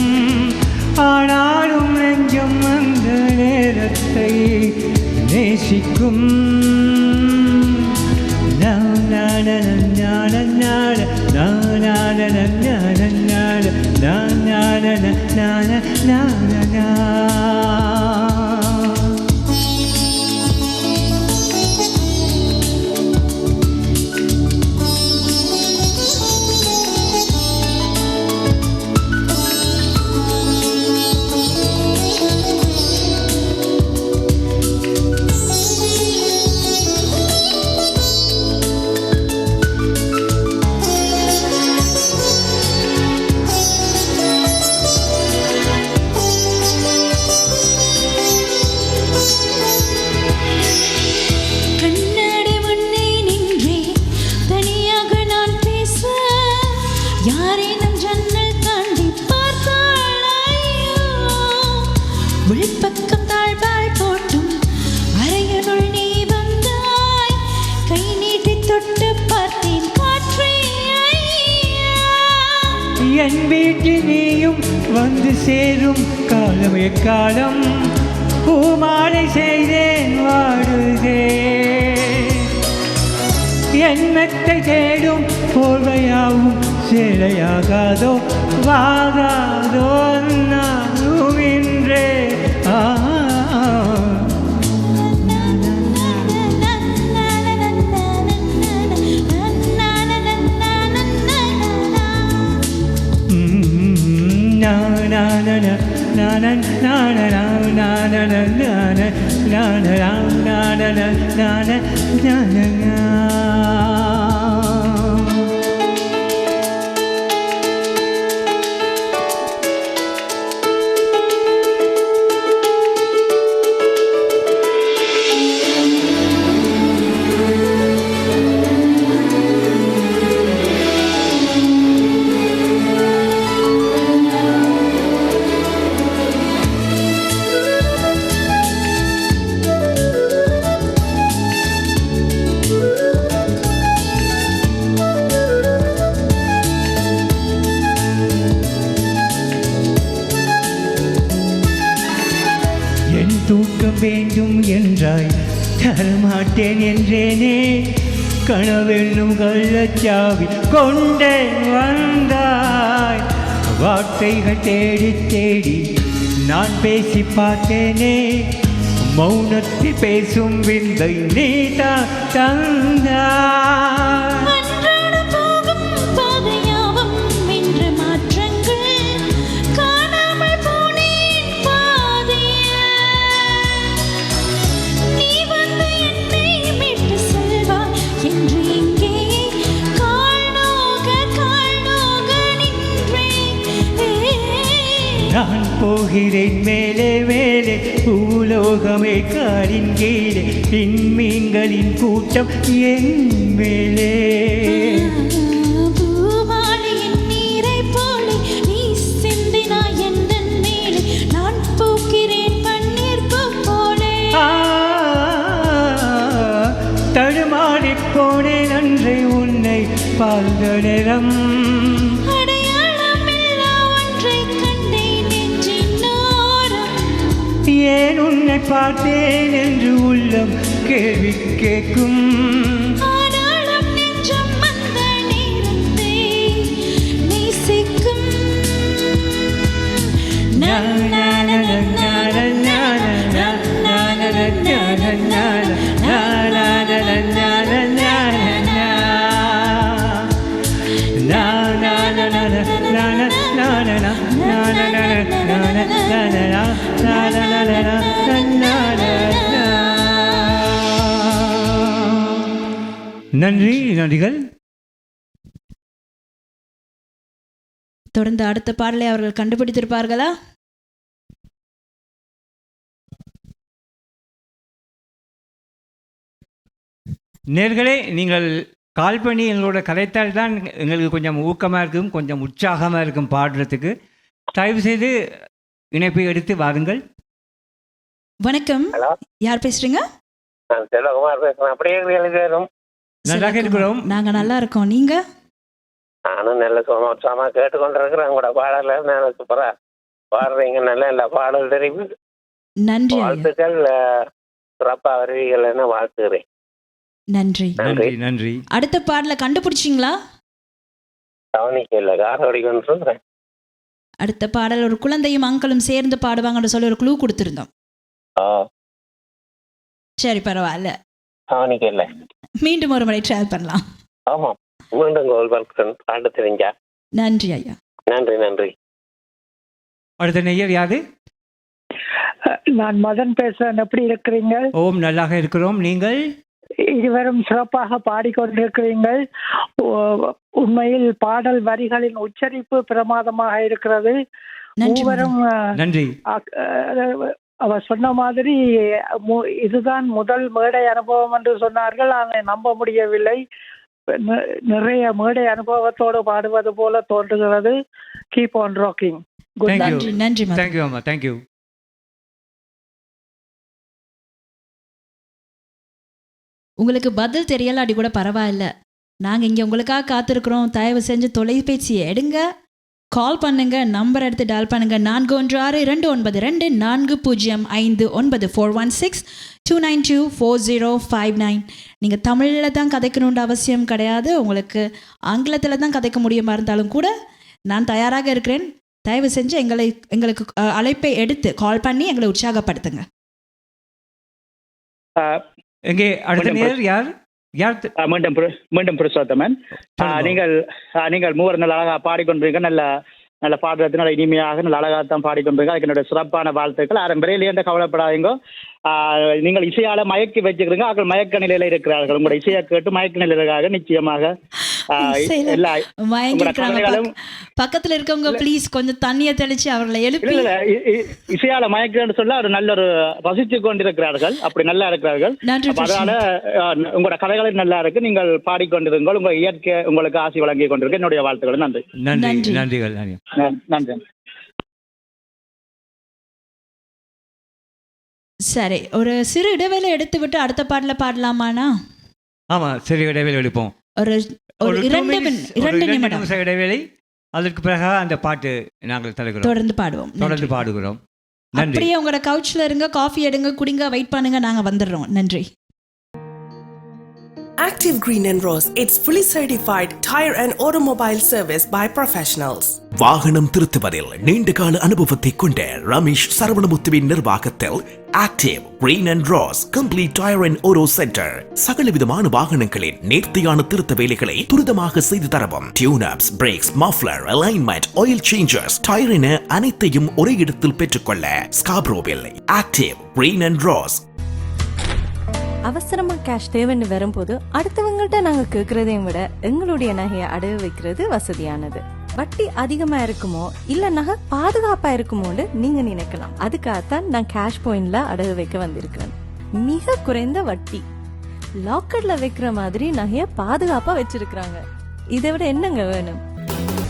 ஆனாலும் நெஞ்சம் அந்த நேரத்தை நேசிக்கும் கண்ணாடி முன்னே நின்றே தனியாக நான் பேச யாரேனும் ஜன்னல் தாண்டி பார்த்தாளையோ உள்பக்கம் தாழ்பால் போட்டும் அறையனுள் நீ வந்தாய் கை நீட்டி தொட்டு பார்த்தேன் காற்றே என் வீட்டில் நீயும் வந்து சேரும் காலமே காலம் பூமாலை செய்தேன் வாடுதே என் மெத்தை தேடும் போர்வையாவும் சேலையாகாதோ வாகாதோ நானும் இன்றே என் தூக்கம் வேண்டும் என்றாய் தரமாட்டேன் என்றேனே கனவென்னும் கள்ளச்சாவி கொண்டே வந்தாய் வார்த்தைகள் தேடி தேடி நான் பேசி பார்த்தேனே மௌனத்தில் பேசும் விந்தை நீதான் தந்தாய் அன்றாட போகும் பாதையாவும் இன்று மாற்றங்கள் காணாமல் போனேன் பாதிய நீ வந்து என்னை மீட்டு செல்வாய் என்று இங்கே கால் நோக நின்றேன் நான் போகிறேன் மேலே மேலே பூலோகமே காலின் கீழே விண்மீன்களின் கூட்டம் என் மேலே பூவாளியின் நீரைப் போலே நீ சிந்தினாய் எந்தன் மேலே நான் பூக்கிறேன் பன்னீர் பூ போலே தடுமாறிப் போனேன் அன்றை உன்னை பார்த்த நேரம் அடையாளம் இல்லா ஒன்றைக் கண்டேன் நெஞ்சின் ஓரம் ஏன் உன்னை பார்த்தேன் என்று உள்ளம் கேள்வி கேட்கும் ஆனாலும் நெஞ்சம் அந்த நேரத்தை நேசிக்கும் நன்றிகள். தொடர்ந்து அடுத்த பாடலை அவர்கள் கண்டுபிடித்திருப்பார்களா? நேர்களே, நீங்கள் கால் பண்ணி எங்களோட கதைத்தால் தான் எங்களுக்கு கொஞ்சம் ஊக்கமாக இருக்கும், கொஞ்சம் உற்சாகமாக இருக்கும் பாடுறதுக்கு. தயவு செய்து இணைப்பை எடுத்து வாருங்கள். வணக்கம், யார் பேசுறீங்க? செல்வகுமார் பேசுறேன். அப்படியே எழுதிடும். நல்லாக இருக்கிறோம். நாங்க நல்லா இருக்கோம். நீங்க? நானும் நல்ல உற்சாகமா கேட்டுக்கொண்டிருக்கிறேன். உங்களோட பாடல நான் சூப்பரா பாடுறீங்க. நல்ல பாடல் தெரியும். நன்றி, வாழ்த்துக்கள். சிறப்பா வருவீங்கள்னு வாழ்த்துக்கிறேன். நன்றி. நன்றி. அடுத்த பாடலை கண்டுபிடிச்சிங்களா? கவனிக்கல, காரடி கொண்டு. அடுத்த பாடல் ஒரு குழந்தையும் அங்கிளும் சேர்ந்து பாடுவாங்கன்னு சொல்லி ஒரு க்ளூ கொடுத்திருந்தோம். சரி, பரவாயில்ல. கவனிக்கல. மீண்டும் ஒரு முறை ட்ரை பண்ணலாம். ஆமா, மீண்டும் பாட தெரிஞ்சா. நன்றி ஐயா. நன்றி. அடுத்த நேயர் யாரு? நான் மதன் பேசுறேன். எப்படி இருக்கிறீங்க? ஓம், நல்லாக இருக்கிறோம். நீங்கள்? இருவரும் சிறப்பாக பாடிக்கொண்டிருக்கிறீர்கள். உண்மையில் பாடல் வரிகளின் உச்சரிப்பு பிரமாதமாக இருக்கிறது. மூவரும் நன்றி. அவர் சொன்ன மாதிரி இதுதான் முதல் மேடை அனுபவம் என்று சொன்னார்கள். அதை நம்ப முடியவில்லை. நிறைய மேடை அனுபவத்தோடு பாடுவது போல தோன்றுகிறது. Keep on rocking. நன்றி. தேங்க்யூ அம்மா, தேங்க்யூ. உங்களுக்கு பதில் தெரியலாடி கூட பரவாயில்ல. நாங்கள் இங்கே உங்களுக்காக காத்திருக்கிறோம். தயவு செஞ்சு தொலைபேசியை எடுங்க, கால் பண்ணுங்க, நம்பர் எடுத்து டயல் பண்ணுங்க. 4162924059 416-292-4059. நீங்கள் தமிழில் தான் கதைக்கணுன்ற அவசியம் கிடையாது. உங்களுக்கு ஆங்கிலத்தில் தான் கதைக்க முடியுமா இருந்தாலும் கூட நான் தயாராக இருக்கிறேன். தயவு செஞ்சு எங்களுக்கு அழைப்பை எடுத்து கால் பண்ணி எங்களை உற்சாகப்படுத்துங்க. எங்கே அடுத்த நேயர் யார்? மீண்டும் புருஷோத்தமன். நீங்கள் மூவர் நல்ல அழகா பாடிக்கொண்டிருக்க. நல்ல பாடுறது நல்ல இனிமையாக நல்ல அழகாகத்தான் பாடிக்கொண்டிருக்க. அதுக்கு என்னுடைய சிறப்பான வாழ்த்துக்கள். விரையிலேயே கவலைப்படாதீங்க. நீங்கள் இசையால மயக்கி வச்சுக்கிறீங்க. அவர்கள் மயக்க நிலையில இருக்கிறார்கள். உங்களோட இசையை கேட்டு மயக்க நிலையிலாக நிச்சயமாக பக்கத்துல இருக்கவங்க ப்ளீஸ் கொஞ்சம் தண்ணியை தெளிச்சு அவர்களை எழுப்பி. இசையால மயக்கன்னு சொல்ல ஒரு நல்ல ஒரு ரசிச்சு கொண்டிருக்கிறார்கள். அப்படி நல்லா இருக்கிறார்கள். அதனால உங்களோட கதைகளும் நல்லா இருக்கு. நீங்கள் பாடிக்கொண்டிருங்கள். உங்க இயற்கை உங்களுக்கு ஆசி வழங்கி கொண்டிருக்க. என்னுடைய வாழ்த்துக்கள். நன்றி. சரி, ஒரு சிறு இடைவேளை எடுத்து விட்டு அடுத்த பாடல பாடலாமாண்ணா? ஆமா, சிறு இடைவேளை எடுப்போம். ஒரு 2 நிமிடம் இடைவேளை. அதற்கு பிறகு அந்த பாட்டு நாங்கள் தொடர்ந்து பாடுகிறோம். அப்படியே உங்களோட கவுச்ல இருங்க, காஃபி எடுங்க, குடிங்க, வெயிட் பண்ணுங்க, நாங்க வந்துடுறோம். நன்றி. Active Green and Rose, it's fully certified tire and automobile service by professionals. வாகனம் திருத்துவதில் நீண்டகால அனுபவத்தை கொண்ட ரமேஷ் சரவணமுத்துவின் நிர்வாகத்தில் Active Green and Rose Complete Tire and Auto Center சகலவிதமான வாகனங்களின் நேர்த்தியான திருத்த வேலைகளை துரிதமாக செய்து தரவும். Tune ups, brakes, muffler, alignment, oil changers, tyre என அனைத்தையும் ஒரே இடத்தில் பெற்றுக்கொள்ள ஸ்காப்ரோவில் Active Green and Rose. அவசரமா கேஷ் தேவைன்னு வரும்போது அடுத்தவங்கள்ட்ட நாங்க கேட்கறதையும் விட எங்களுடைய நகையை அடகு வைக்கிறது வசதியானது. வட்டி அதிகமா இருக்குமோ இல்ல நகை பாதுகாப்பா இருக்குமோன்னு நீங்க நினைக்கலாம். அதுக்காகத்தான் நான் கேஷ் பாயிண்ட்ல அடகு வைக்க வந்திருக்கிறேன். மிக குறைந்த வட்டி, லாக்கர்ல வைக்கிற மாதிரி நகைய பாதுகாப்பா வச்சிருக்காங்க. இதை விட என்னங்க வேணும்?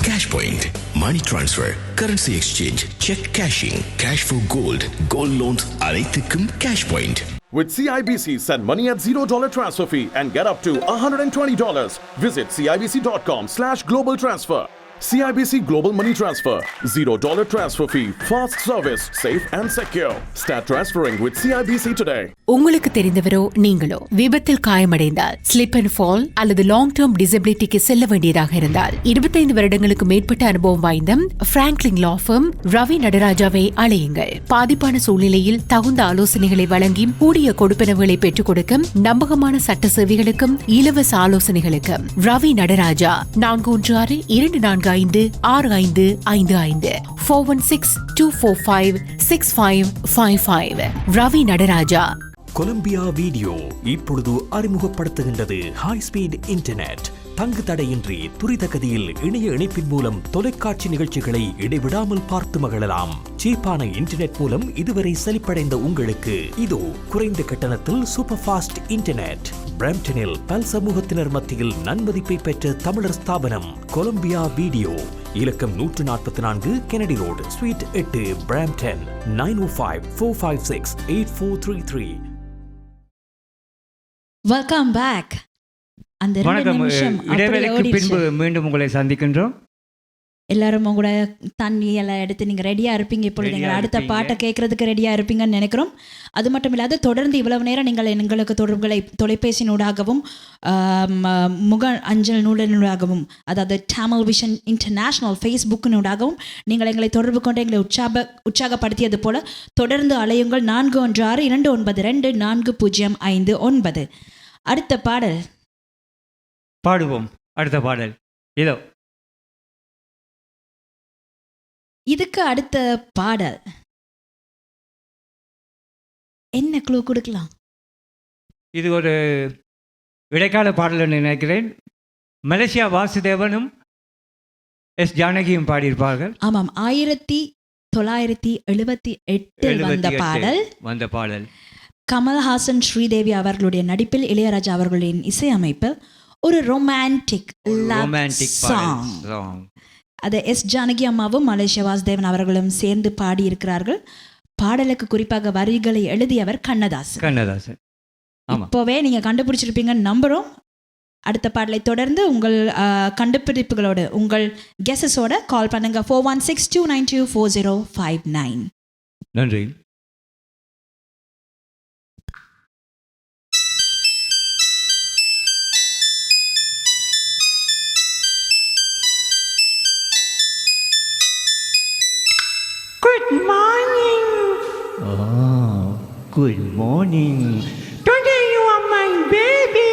Cash Point, money transfer, currency exchange, check cashing, cash for gold, gold loans அனைத்துக்கும் Cash Point. With CIBC, send money at $0 transfer fee and get up to $120. Visit CIBC.com/global transfer. CIBC Global Money Transfer. $0 transfer fee. Fast service. Safe and secure. Start transferring with CIBC today. உங்களுக்கு தெரிந்தவரோ நீங்களோ விபத்தில் காயமடைந்தால், ஸ்லிப் அண்ட் ஃபால் அல்லது லாங் டேர்ம் டிசபிலிட்டிக்கு செல்ல வேண்டியதாக இருந்தால் 25 வருடங்களுக்கு மேற்பட்ட அனுபவம் வாய்ந்த பிராங்க்லின் லா ஃபர்ம் ரவி நடராஜாவை அழையுங்கள். பாதிப்பான சூழ்நிலையில் தகுந்த ஆலோசனைகளை வழங்கி கூடிய கொடுப்பனவுகளை பெற்றுக் கொடுக்கும் நம்பகமான சட்ட சேவைகளுக்கும் இலவச ஆலோசனைகளுக்கும் ரவி நடராஜா 416-245-6555 416-245-6555 ரவி நடராஜா. கொலம்பியா வீடியோ இப்பொழுது அறிமுகப்படுத்துகின்றது ஹை ஸ்பீட் இன்டர்நெட். தங்கு தடையின்றி துரித கதியில் இணைய இணைப்பின் மூலம் தொலைக்காட்சி நிகழ்ச்சிகளை இடைவிடாமல் பார்த்து மகிழலாம். சீப்பான இன்டர்நெட் மூலம் இதுவரை செழிப்படைந்த உங்களுக்கு இதோ குறைந்த கட்டணத்தில் சூப்பர் ஃபாஸ்ட் இன்டர்நெட். பிரம்டனில் பல் சமூகத்தினர் மத்தியில் நன்மதிப்பை பெற்ற தமிழர் ஸ்தாபனம் கொலம்பியா வீடியோ. இலக்கம் 144 Kennedy road, suite 8, Brampton. 9054568433. Welcome back. அந்த 2 வணக்கம். நிமிஷம் இடைவேளைக்கு பின்பு மீண்டும் உங்களை சந்திக்கின்றோம். எல்லாரும் உங்களோட தண்ணி எல்லாம் எடுத்து நீங்கள் ரெடியாக இருப்பீங்க. இப்பொழுது நீங்கள் அடுத்த பாட்டை கேட்கறதுக்கு ரெடியாக இருப்பீங்கன்னு நினைக்கிறோம். அது மட்டும் இல்லாது தொடர்ந்து இவ்வளவு நேரம் நீங்கள் எங்களுக்கு தொடர்புகளை தொலைபேசியினூடாகவும் முக அஞ்சல் நூலினூடாகவும், அதாவது தமிழ் விஷன் இன்டர்நேஷ்னல் ஃபேஸ்புக்கினூடாகவும் நீங்கள் எங்களை தொடர்பு கொண்டு எங்களை உற்சாகப்படுத்தியது போல தொடர்ந்து அலையுங்கள். 4162924059. அடுத்த பாடல் பாடுவோம். அடுத்த பாடல் இதோ. இதுக்கு அடுத்த பாடல் என்ன க்ளூ கொடுக்கலாம்? இது ஒரு இடைக்கால பாடல் என்று நினைக்கிறேன். மலேசியா வாசுதேவனும் எஸ் ஜானகியும் பாடியிருப்பார்கள். ஆமாம், 1978 வந்த பாடல். கமல்ஹாசன் ஸ்ரீதேவி அவர்களுடைய நடிப்பில் இளையராஜா அவர்களின் இசையமைப்பில் ஒரு ரொமான்டிக் சாங். அதை எஸ் ஜானகி அம்மாவும் மலேசியா வாசுதேவன் அவர்களும் சேர்ந்து பாடியிருக்கிறார்கள். பாடலுக்கு குறிப்பாக வரிகளை எழுதியவர் கண்ணதாசன். இப்போவே நீங்கள் கண்டுபிடிச்சிருப்பீங்கன்னு நம்புகிறோம். அடுத்த பாடலை தொடர்ந்து உங்கள் கண்டுபிடிப்புகளோடு உங்கள் கெஸஸோட கால் பண்ணுங்க. 4162924059. நன்றி. Good morning. Oh, good morning. Today you are my baby.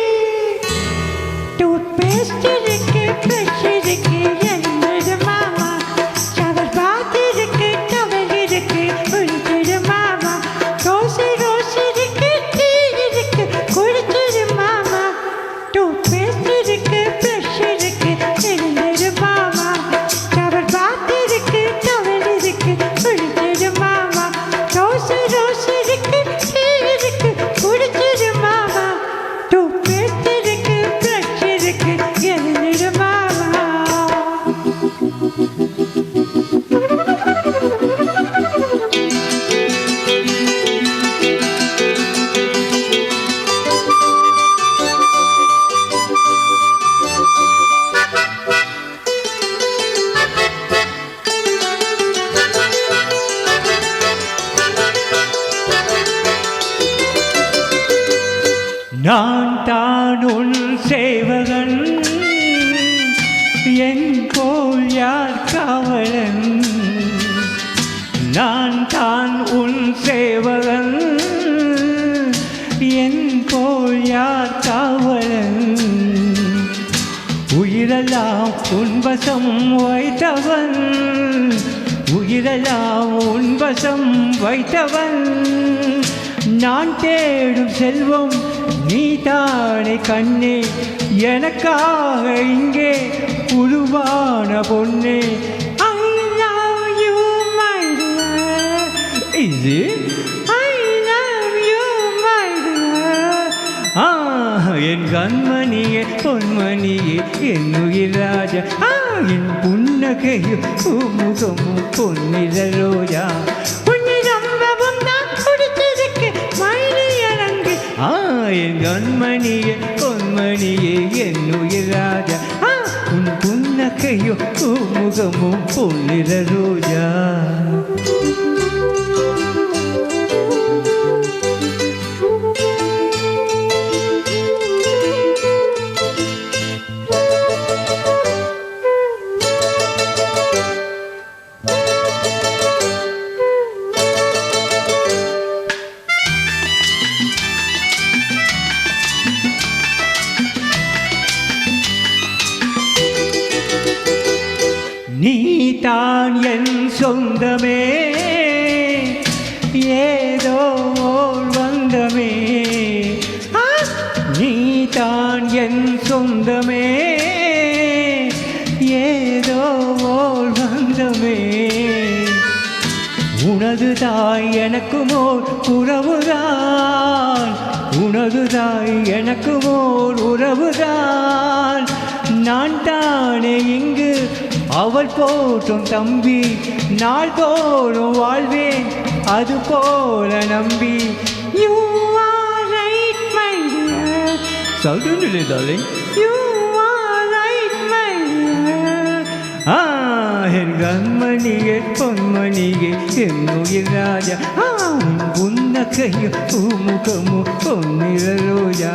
Toothpaste irukku, brush irukku, என்னது மாமா. shower bath irukku, towel irukku, குளிச்சிடு மாமா. ரோஸ் irukku, டீ irukku, குடிச்சிடு மாமா. Toothpaste irukku, brush irukku, என்னது மாமா. shower bath irukku, towel irukku, குளிச்சிடு மாமா. ரோஸ் irukku, டீ irukku, குடிச்சிடு மாமா. Toothpaste irukku, brush irukku, என்னது மாமா. நான் தான் உன் சேவகன், என் போல் யார் காவலன். நான் தான் உன் சேவகன், என் போல் யார் காவலன். உயிரெல்லாம் உன்வசம் வைத்தவன், உயிரெல்லாம் உன்வசம் வைத்தவன். நான் தேடும் செல்வம் நீதானே கண்ணே, எனக்காக இங்கே உருவான பொன்னே. I love you my dear. இது I love you my dear. என் கண்மணியே பொன்மணியே என் உயிர் ராஜா. என் புன்னகையும் முகமும் பொன்னிற ரோஜா. உன்னை ரொம்பவும் தான் பிடிச்சிருக்கு மயிலிறங்கு. என் கண்மணியே பொன்மணியே என் உயிர் ராஜா. உன் புன்னகையும் முகமும் பொன்னிற ரோஜா. நீதான் என் சொந்தமே, ஏதோ ஓர் வந்தமே. சொந்தமே ஏதோ ஓர் பந்தமே உனது தாய் எனக்கும் ஓர் உறவுதான் உனது தாய் எனக்கும் ஓர் உறவுதான் நான் தானே இங்கு அவள் போற்றும் தம்பி நாள்தோறும் வாழ்வேன் அது போல நம்பி You are right, my dear. Certainly, darling. You are right, my dear. என் கண்மணியே பொன்மணியே என்னுயிர் ராஜா உன் புன்னகையும் பூமுகமும் பொன்னிற ரோஜா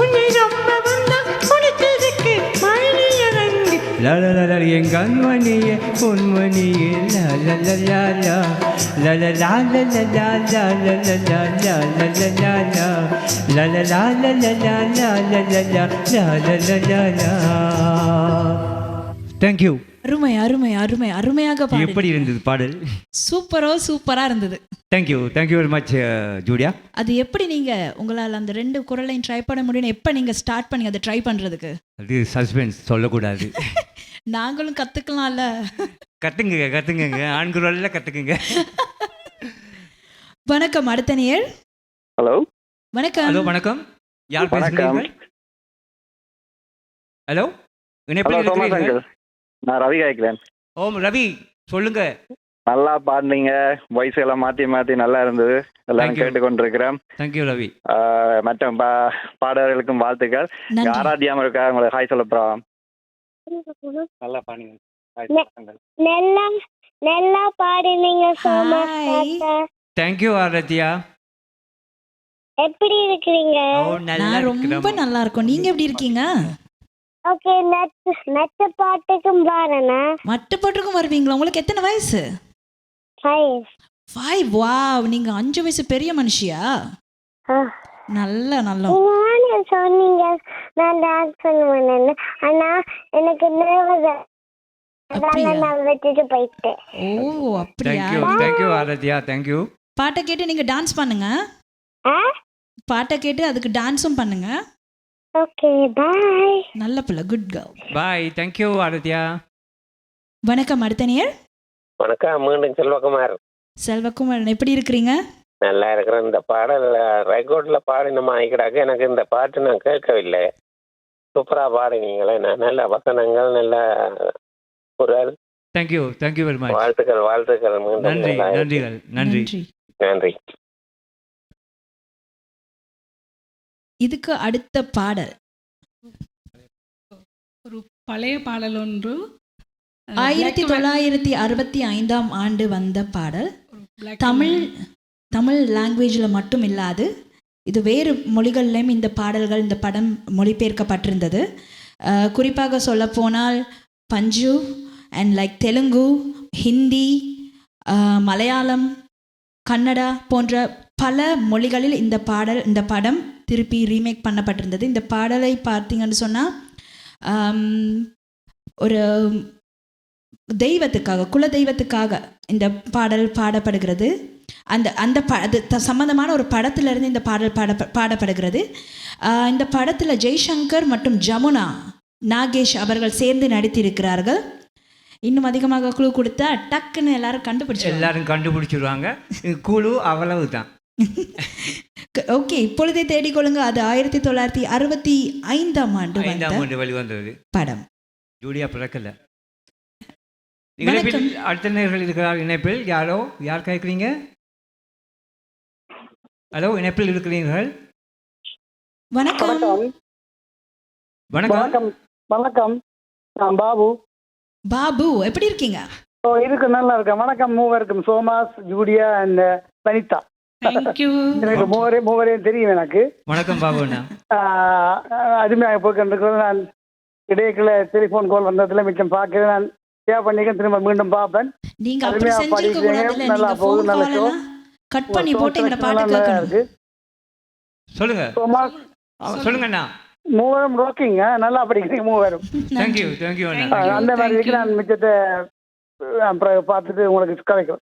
உன்னை ரொம்ப வந்தா பிடிச்சதுக்கு மழையரங்கு லலலல என் கண்மணியே பொன்மணியே லலலலலா தேங்க்யூ. அருமை அருமை அருமை அருமையாக எப்படி இருந்தது பாடல்? சூப்பரா இருந்தது. Thank you very much Julia. அது எப்படி நீங்க உங்களால் அந்த 2 குரலையும் ட்ரை பண்ண முடியும்? எப்போ நீங்க ஸ்டார்ட் பண்ணி அதை ட்ரை பண்றதுக்கு? அது சஸ்பென்ஸ் சொல்லக்கூடாது. நாங்களும் கத்துக்கலாம்ல. கத்துங்க ஆண் குரல்ல கத்துக்குங்க. வணக்கம், அடுத்த நேயர். ஹலோ வணக்கம். யார் பேசுறீங்க? ஹலோ நான் ரவி கேட்கிறேன். ரவி சொல்லுங்க. நல்லா பாடுனீங்க, வாய்ஸ் எல்லாம் மாத்தி நல்லா இருந்தது. எல்லாரும் கேட்டுக்கொண்டிருக்கிறேன். தேங்க்யூ ரவி. மற்ற பாடகர்களுக்கும் வாழ்த்துக்கள். ஆராத்தியாம இருக்கா, உங்களுக்கு ஹாய் சொல்லப்போம். நல்லா பாடுங்க. நல்லா பாடுனீங்க சோமா. தேங்க்யூ ஆராத்தியா. எப்படி இருக்கீங்க? நான் ரொம்ப நல்லா இருக்கோம். நீங்க எப்படி இருக்கீங்க? ஓகே, மற்ற பாட்டுக்கும் பாருங்க. மற்ற பாட்டுக்கும் வருவீங்களா? உங்களுக்கு எத்தனை வயசு? 5. வாவ், நீங்க 5 வயசு பெரிய மனுஷியா? நல்ல சொன்னீங்க நான் டான்ஸ் பண்ணுவேன்னு. ஆனா எனக்கு நர்வஸ், நான் விட்டுட்டு போயிட்டேன். ஓ அப்படியா? தேங்க்யூ ஆராத்தியா. தேங்க்யூ. பாட்டை கேட்டு நீங்க டான்ஸ் பண்ணுங்க. பாட்டை கேட்டு அதுக்கு டான்ஸும் பண்ணுங்க. Okay, bye. நல்ல பிள்ளை, good girl. Bye. Thank you Aaradhya. வணக்கம், அடுத்த நேயர். வணக்கம், மீண்டும் செல்வகுமார். எப்படி இருக்கிறீங்க? நல்லா இருக்கிறேன். இந்த பாடல் ரெக்கார்டில் பாடினமா ஆகிக்கிறாக்க, எனக்கு இந்த பாட்டு நான் கேட்கவில்லை. சூப்பராக பாடினீங்களே, நல்ல வசனங்கள், நல்ல குரல். Thank you very much. வாழ்த்துக்கள். நன்றி. இதுக்கு அடுத்த பாடல் ஒரு பழைய பாடல் ஒன்று. 1965ஆம் ஆண்டு வந்த பாடல். தமிழ் லாங்குவேஜில் மட்டும் இல்லாது இது வேறு மொழிகள்லையும் இந்த படம் மொழிபெயர்க்கப்பட்டிருந்தது. குறிப்பாக சொல்லப்போனால் பஞ்சு அண்ட் தெலுங்கு, ஹிந்தி, மலையாளம், கன்னடா போன்ற பல மொழிகளில் இந்த படம் திருப்பி ரீமேக் பண்ணப்பட்டிருந்தது. இந்த பாடலை பார்த்தீங்கன்னு சொன்னால் ஒரு தெய்வத்துக்காக, குல தெய்வத்துக்காக இந்த பாடல் பாடப்படுகிறது. அது சம்பந்தமான ஒரு படத்திலிருந்து இந்த பாடல் பாடப்படுகிறது. இந்த படத்தில் ஜெய்சங்கர் மற்றும் ஜமுனா நாகேஷ் அவர்கள் சேர்ந்து நடித்திருக்கிறார்கள். இன்னும் அதிகமாக குழு கொடுத்தா டக்குன்னு எல்லாரும் கண்டுபிடிச்சிருவாங்க. குழு அவ்வளவு தான். ஓகே, இப்பொழுதே தேடிக்கொள்ளுங்க. அது 1965ஆம் ஆண்டு வெளிவந்தது படம். ஜூலியா பிறக்கல. அடுத்த நேயர்கள் இருக்கிறார் இணைப்பில். யார் கேட்குறீங்க? ஹலோ, இணைப்பில் இருக்கிறீர்கள். வணக்கம். நான் பாபு, எப்படி இருக்கீங்க? நல்லா இருக்கேன். வணக்கம் மூவருக்கும், சோமாஸ், ஜூலியா அண்ட் வனிதா. எனக்கு மூவரையும் தெரியும் எனக்கு. வணக்கம் பாபு. அருமையாக போய்கொண்டிருக்கிறது. நான் இடையில டெலிஃபோன் கால் வந்ததுல மிச்சம் பார்க்கிறேன். நான் சேவ் பண்ணிக்க, திரும்ப மீண்டும் பார்ப்பேன். நல்லா போகுது, நல்ல ஷோ. கட் பண்ணி போட்டு எங்க பாட்டு கேட்கணும். சொல்லுங்க சொல்லுங்கண்ணா. மூவரும் ரோக்கிங்க, நல்லா படிக்கிறீங்க மூவரும். தேங்க்யூ அந்த மாதிரி இருக்கு. நான் மிச்சத்தை பார்த்துட்டு உங்களுக்கு கலைக்கிறேன்.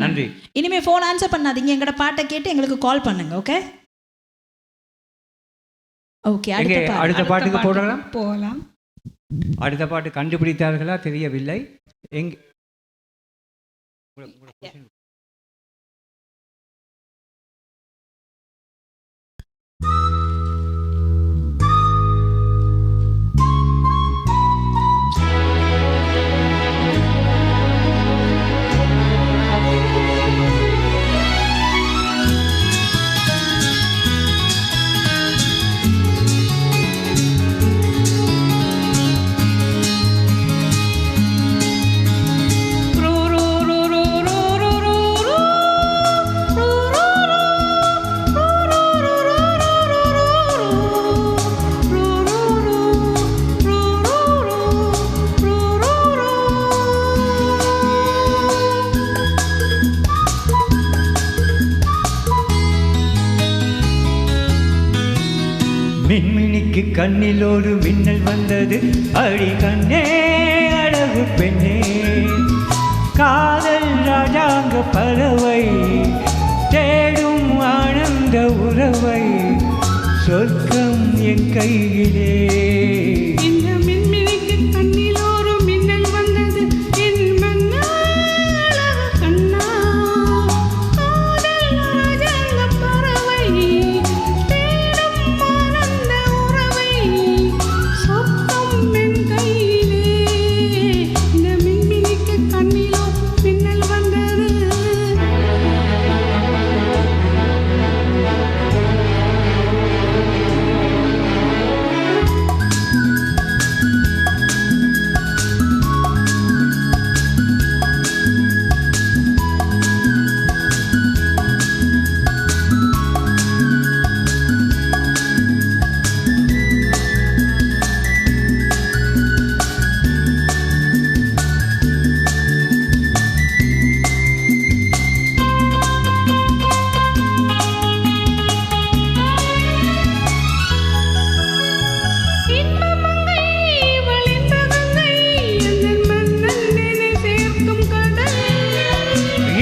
நன்றி. இனிமே போன் ஆன்சர் பண்ணாதீங்க. எங்கட பாட்டை கேட்டு எங்களுக்கு கால் பண்ணுங்க. ஓகே. ஓகே, எங்கே அடுத்த பாட்டுக்கு போடலாம். போகலாம். அடுத்த பாட்டு கண்டுபிடித்தார்களா தெரியவில்லை. எங்கே மின்மினிக்கு கண்ணில் ஒரு மின்னல் வந்தது, அடி கண்ணே அழகு பெண்ணே, காதல் ராஜாங்க பறவை தேடும் ஆனந்த உறவை, சொர்க்கம் என் கையிலே. இந்த மின்மினிக்கு கண்ணில் ஒரு மின்னல் வந்தது, என் மன்னா அழகு கண்ணா, காதல் ராஜாங்க பறவை தேடும் ஆனந்த உறவை, சொர்க்கம் என் கையிலே. இந்த மின்மினிக்கு கண்ணில் ஒரு மின்னல் வந்தது.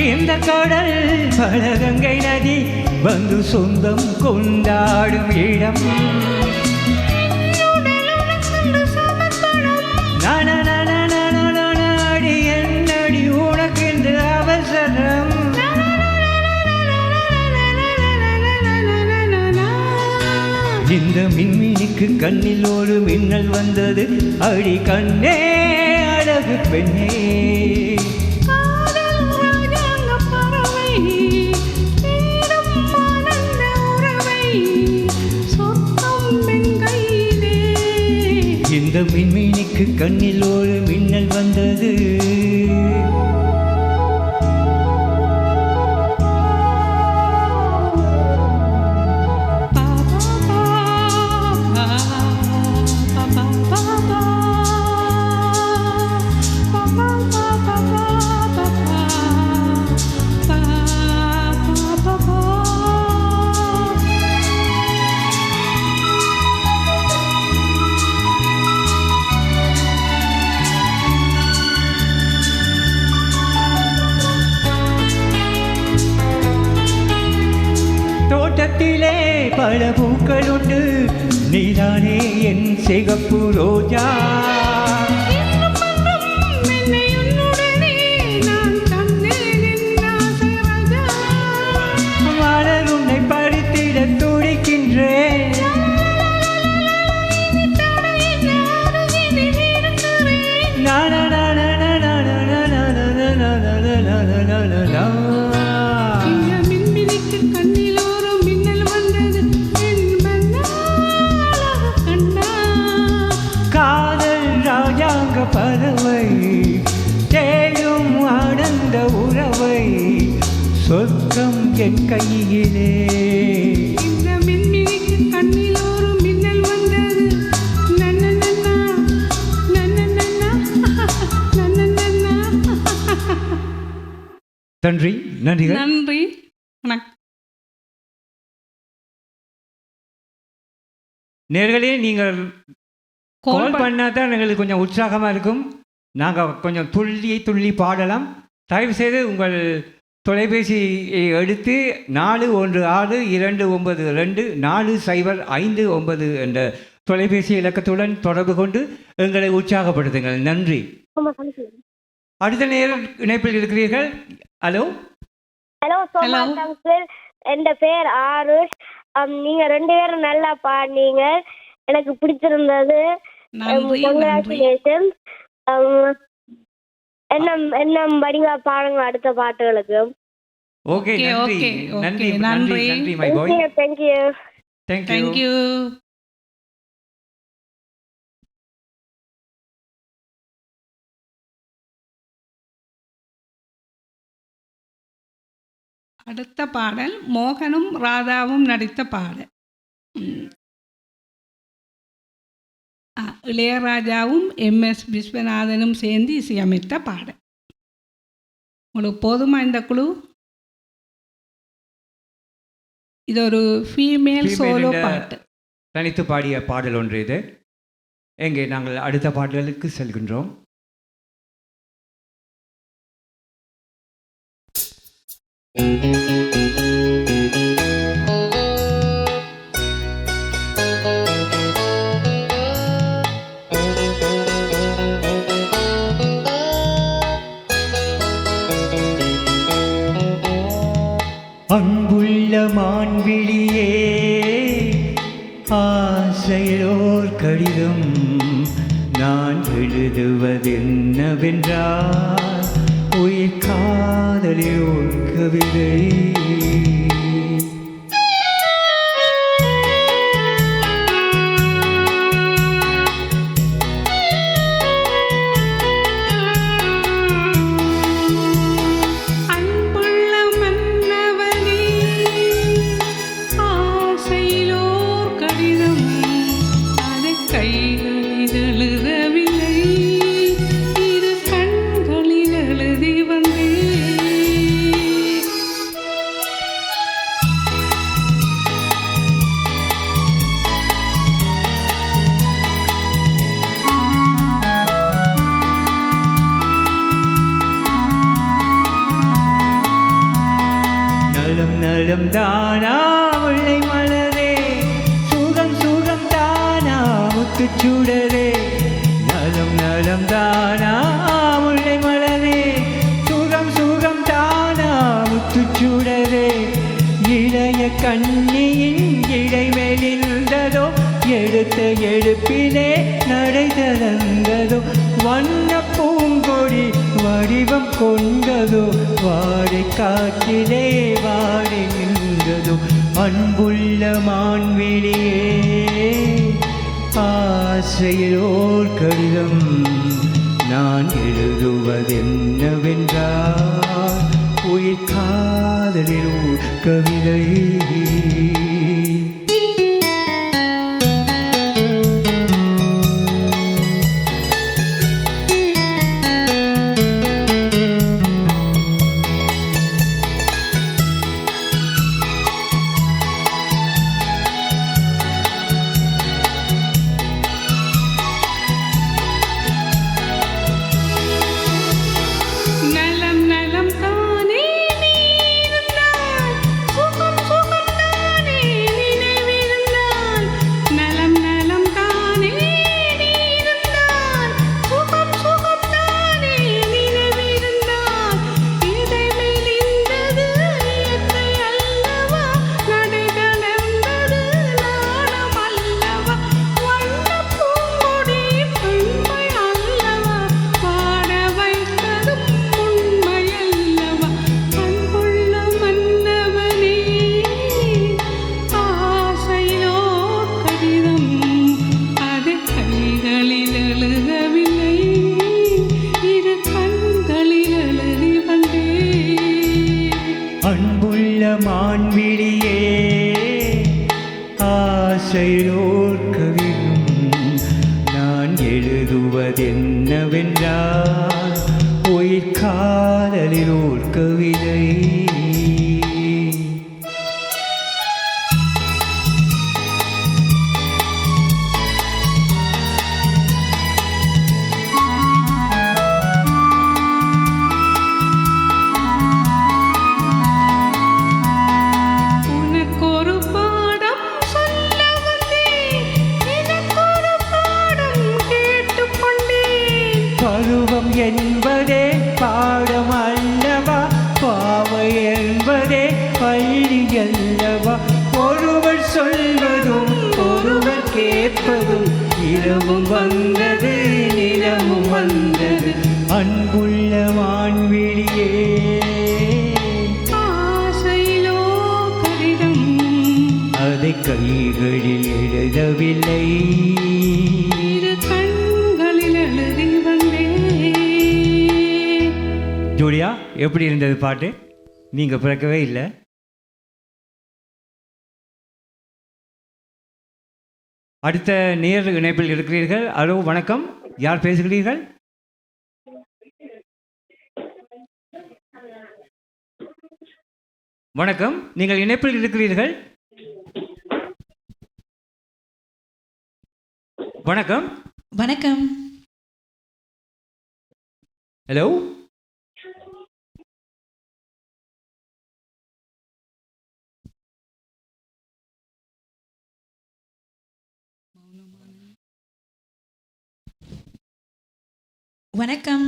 இந்த கடல் பலகங்கை நதி வந்து சொந்தம் கொண்டாடும் இடம், அடி என்னடி உனக்கென்று அவசரம், இந்த மின்மினிக்கு கண்ணில் ஒரு மின்னல் வந்தது, அடி கண்ணே அழகு பெண்ணே, இந்த மின்மினிக்கு கண்ணில் ஒரு மின்னல் வந்தது. தோட்டத்திலே பல பூக்கள் உண்டு, நீதானே என் சிகப்பு ரோஜா, மலர் உன்னை பறித்திட துடிக்கின்றேன், காதல் ராஜாங்க பறவை தேடும் ஆனந்த உறவை, சொர்க்கம் என் கையிலே. இந்த மின்மினிக்கு கண்ணில் ஒரு மின்னல் வந்தது, நன்னன்னா நன்னன்னா நன்னன்னா. நன்றி, நன்றிகள். நன்றி, வணக்கம். நேர்களே, நீங்கள் கால் பண்ணால் தான் எங்களுக்கு கொஞ்சம் உற்சாகமாக இருக்கும், நாங்கள் கொஞ்சம் துள்ளி பாடலாம். தயவுசெய்து உங்கள் தொலைபேசியை எடுத்து 4162924059 என்ற தொலைபேசி இலக்கத்துடன் தொடர்பு கொண்டு எங்களை உற்சாகப்படுத்துங்கள். நன்றி. அடுத்த நேரம் இணைப்பில் இருக்கிறீர்கள். ஹலோ ஹலோ சோமாஸ் அங்கிள், என் பேர் ஆருஷ். நீங்க 2 பேரும் நல்லா பாடினீங்க, எனக்கு பிடிச்சிருந்தது. கங்க்ராச்சுலேஷன்ஸ். என்ன படிங்க பாடுங்க அடுத்த பாட்டுகளுக்கு. ஓகே, நன்றி நன்றி நன்றி நன்றி மை பாய். Thank you thank you. அடுத்த பாடல் மோகனும் ராதாவும் நடித்த பாடல். இளையராஜாவும் MS விஸ்வநாதனும் சேர்ந்து இசையமைத்த பாடல். உங்களுக்கு போதுமா இந்த குழு? இது ஒரு ஃபீமேல் சோலோ பாட்டு, தனித்து பாடிய பாடல் ஒன்று இது. எங்கே நாங்கள் அடுத்த பாடலுக்கு செல்கின்றோம். அன்புள்ள மான்விழியே, ஆசையோர் கடிதம் நான் எழுதுவதென்னவென்றால் உயிர் காதலியோர் கவிதை. நலம் தானா முல்லை மலரே, சுகம் சுகம் தானா முத்துச்சுடரே. நலம் நலம் தானா முல்லை மலரே, சுகம் சுகம் தானா முத்துச்சுடரே. இளைய கண்ணியின் இடைவெளிந்ததோ, எடுத்த எடுப்பிலே நடை தளர்ந்ததோ. வண்ண பூங்கொடி வடிவம் கொண்டதோ, வாடை காற்றிலே வாடை நின்றதோ. அன்புள்ள மான்விழியே, ஆசையோர் கடிதம் நான் எழுதுவதென்னவென்றால் உயிர் காதலில் கவிதை. நலம் நலம் தானே நீ இருந்தால், சுகம் சுகம் தானே நினைவிருந்தால். நலம் நலம் தானே நீ இருந்தால், சுகம் சுகம் தானே நினைவிருந்தால். இடைவெளிந்தது இயற்கை அல்லவா, நடை தளர்ந்தது நாணம் அல்லவா. வண்ணப் பூங்கொடி பெண்மை அல்லவா, பாட வைத்ததும் உண்மை அல்லவா. அன்புள்ள மன்னவனே, ஆசையோர் கடிதம் அது கைகளில் எழுதவில்லை, இரு கண்களில் எழுதி வந்தேன். அன்புள்ள மான்விழியே, ஆசையோர் கவிதம் நான் எழுதுவதென்னவென்றால் உயிர் காதலில் ஓர் கவிதை. பருவம் என்பதே பாடம் அல்லவா, பாவை என்பதே பள்ளி அல்லவா. ஒருவர் சொல்வதும் ஒருவர் கேட்பதும், இரவும் வந்தது நிலவும் வந்தது. அன்புள்ள வான்வெளியே ஆசையிலோ கடிதம், அதை கைகளில் எழுதவில்லை, இரு கண்களில் எழுதி வந்தே. ஜூலியா, எப்படி இருந்தது பாட்டு? நீங்கள் பிறக்கவே இல்லை. அடுத்த நேர் இணைப்பில் இருக்கிறீர்கள். ஹலோ, வணக்கம். யார் பேசுகிறீர்கள்? வணக்கம், நீங்கள் இணைப்பில் இருக்கிறீர்கள். வணக்கம். வணக்கம். ஹலோ. வணக்கம்.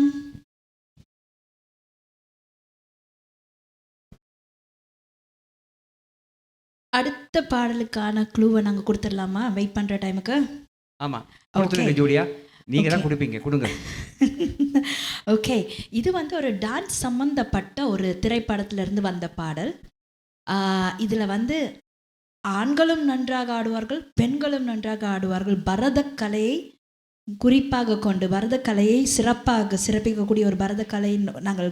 அடுத்த பாடலுக்கான க்ளூவை நாங்கள் கொடுத்துடலாமா? வெயிட் பண்ணுற டைமுக்கு. ஆமாம், கொடுத்துருங்க ஜூலியா. நீங்கள் தான் கொடுப்பீங்க, கொடுங்க. ஓகே, இது வந்து ஒரு டான்ஸ் சம்மந்தப்பட்ட ஒரு திரைப்படத்திலிருந்து வந்த பாடல். இதில் வந்து ஆண்களும் நன்றாக ஆடுவார்கள், பெண்களும் நன்றாக ஆடுவார்கள். பரதக்கலையை குறிப்பாக கொண்டு பரதக்கலையை சிறப்பிக்கக்கூடிய ஒரு பரதக்கலை. நாங்கள்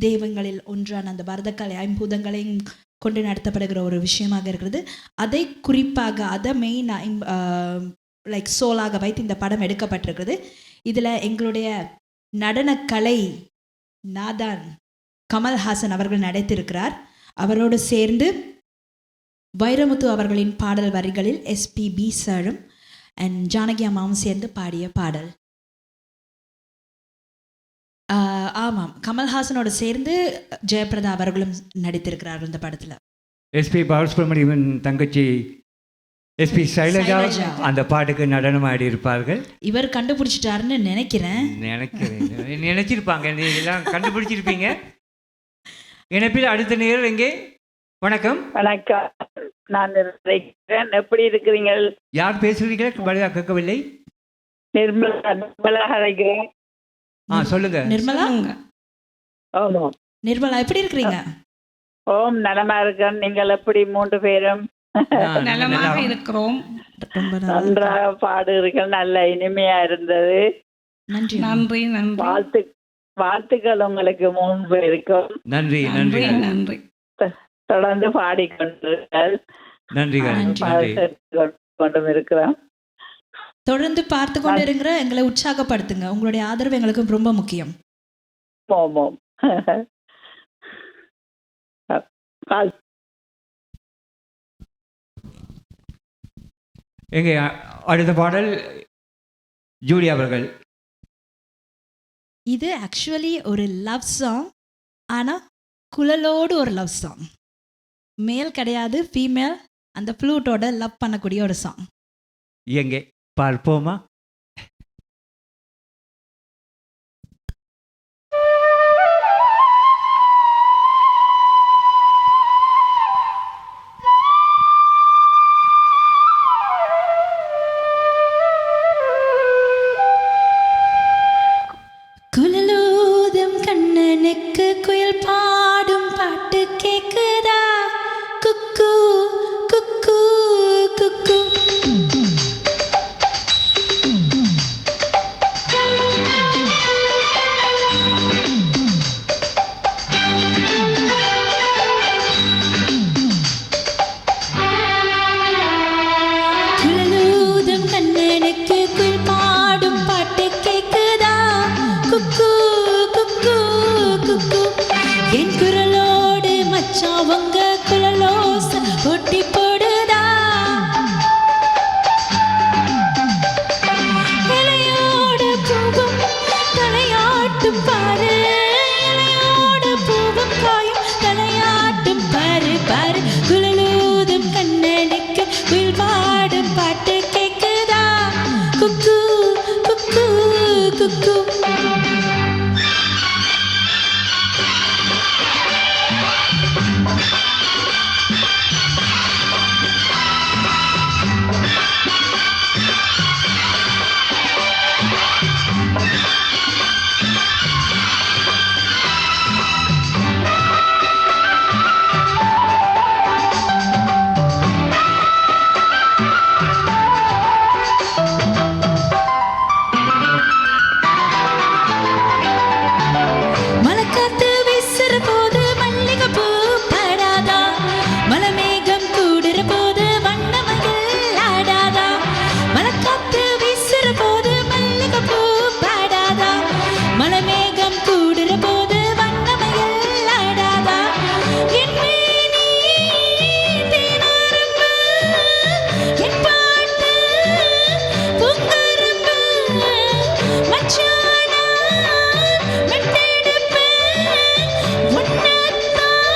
தெய்வங்களில் ஒன்றான அந்த பரதக்கலை ஐம்பூதங்களையும் கொண்டு நடத்தப்படுகிற ஒரு விஷயமாக இருக்கிறது. அதை குறிப்பாக அதை மெயின் லைக் சோலாக வைத்து இந்த படம் எடுக்கப்பட்டிருக்கிறது. இதில் எங்களுடைய நடனக்கலை நாதான் கமல்ஹாசன் அவர்கள் நடித்திருக்கிறார். அவரோடு சேர்ந்து வைரமுத்து அவர்களின் பாடல் வரிகளில் எஸ்பிபி சாரும் அண்ட் ஜானகி அம்மாவும் சேர்ந்து பாடிய பாடல். ஆமாம், கமல்ஹாசனோடு சேர்ந்து ஜெயபிரதா அவர்களும் நடித்திருக்கிறார்கள் இந்த படத்தில். எஸ்பி பாலசுப்ரமணியன் தங்கச்சி எஸ்பி சைலஜா அந்த பாட்டுக்கு நடனம் ஆடி இருப்பார்கள். இவர் கண்டுபிடிச்சிட்டாருன்னு நினைக்கிறேன். நினைச்சிருப்பாங்க, நீங்களாம் கண்டுபிடிச்சிருப்பீங்க. இணைப்பில் அடுத்த நேரம் எங்கே? வணக்கம். வணக்கம், நான் எப்படி இருக்கிறீங்க? யார் பேசுகிறீர்கள்? வழியா கேட்கவில்லை. நிர்மலா அழைக்கிறேன். சொல்லுங்க. நிர்மலா. ஆமாம், நிர்மலா எப்படி இருக்கிறீங்க? ஓம், நலமா இருக்கேன். நீங்கள் எப்படி? மூன்று பேரும் நலமாக இருக்கிறோம். நன்றாக பாடுகிறீர்கள். நல்ல இனிமையா இருந்தது. நன்றி நன்றி நன்றி. வாழ்த்துக்கள் உங்களுக்கு மூன்று பேருக்கும். நன்றி நன்றி நன்றி. தொடர்ந்து பாடிக்கொண்டிருங்கள். நன்றி கொண்டும் இருக்கிறோம். தொடர்ந்து பார்த்து கொண்டு இருக்கிற எங்களை உற்சாகப்படுத்துங்க. உங்களுடைய ஆதரவு எங்களுக்கு ரொம்ப முக்கியம். ஆமாம். எங்கே அடுத்த பாடல்? ஜூலி அவர்கள். இது ஆக்சுவலி ஒரு லவ் சாங், ஆனால் குழலோடு ஒரு லவ் சாங். மேல் கிடையாது, ஃபீமேல். அந்த ஃப்ளூட்டோட லவ் பண்ணக்கூடிய ஒரு சாங். எங்கே பார்ப்போமா? குழலூதும் கண்ணனுக்கு குயில் பாடும் பாட்டு கேக்குதா? குக்கு குக்கு குக்கு. குழலூதும் கண்ணனுக்கு குயில் பாடும் பாட்டு கேக்குதா? குக்கு குக்கு குக்கு. என் குரலோடு மச்சாவங்க குழலோச போட்டி போடுதா? இலையோட பூவும் தலையாட்டும் பாரு, இலையோட பூவும் காயும் தலையாட்டும் பாரு பாரு. குழலூதும் கண்ணனுக்கு குயில் பாடும் பாட்டு கேக்குதா? குக்கு குக்கு குக்கு மலக்காத்து வீசுற போது மல்லிகை பூ பாடாதா மலமேகம் கூடுற போது வண்ணமயில் ஆடாதா மலக்காத்து வீசுற போது மல்லிகை பூ பாடாதா மலமேகம் கூடுற போது வண்ணமயில் ஆடாதா என் மேனி தேனாரம்பு என் பாட்டு பூங்கரம்பு மச்சானா மெட்டெடுப்பு உன்னத்தான்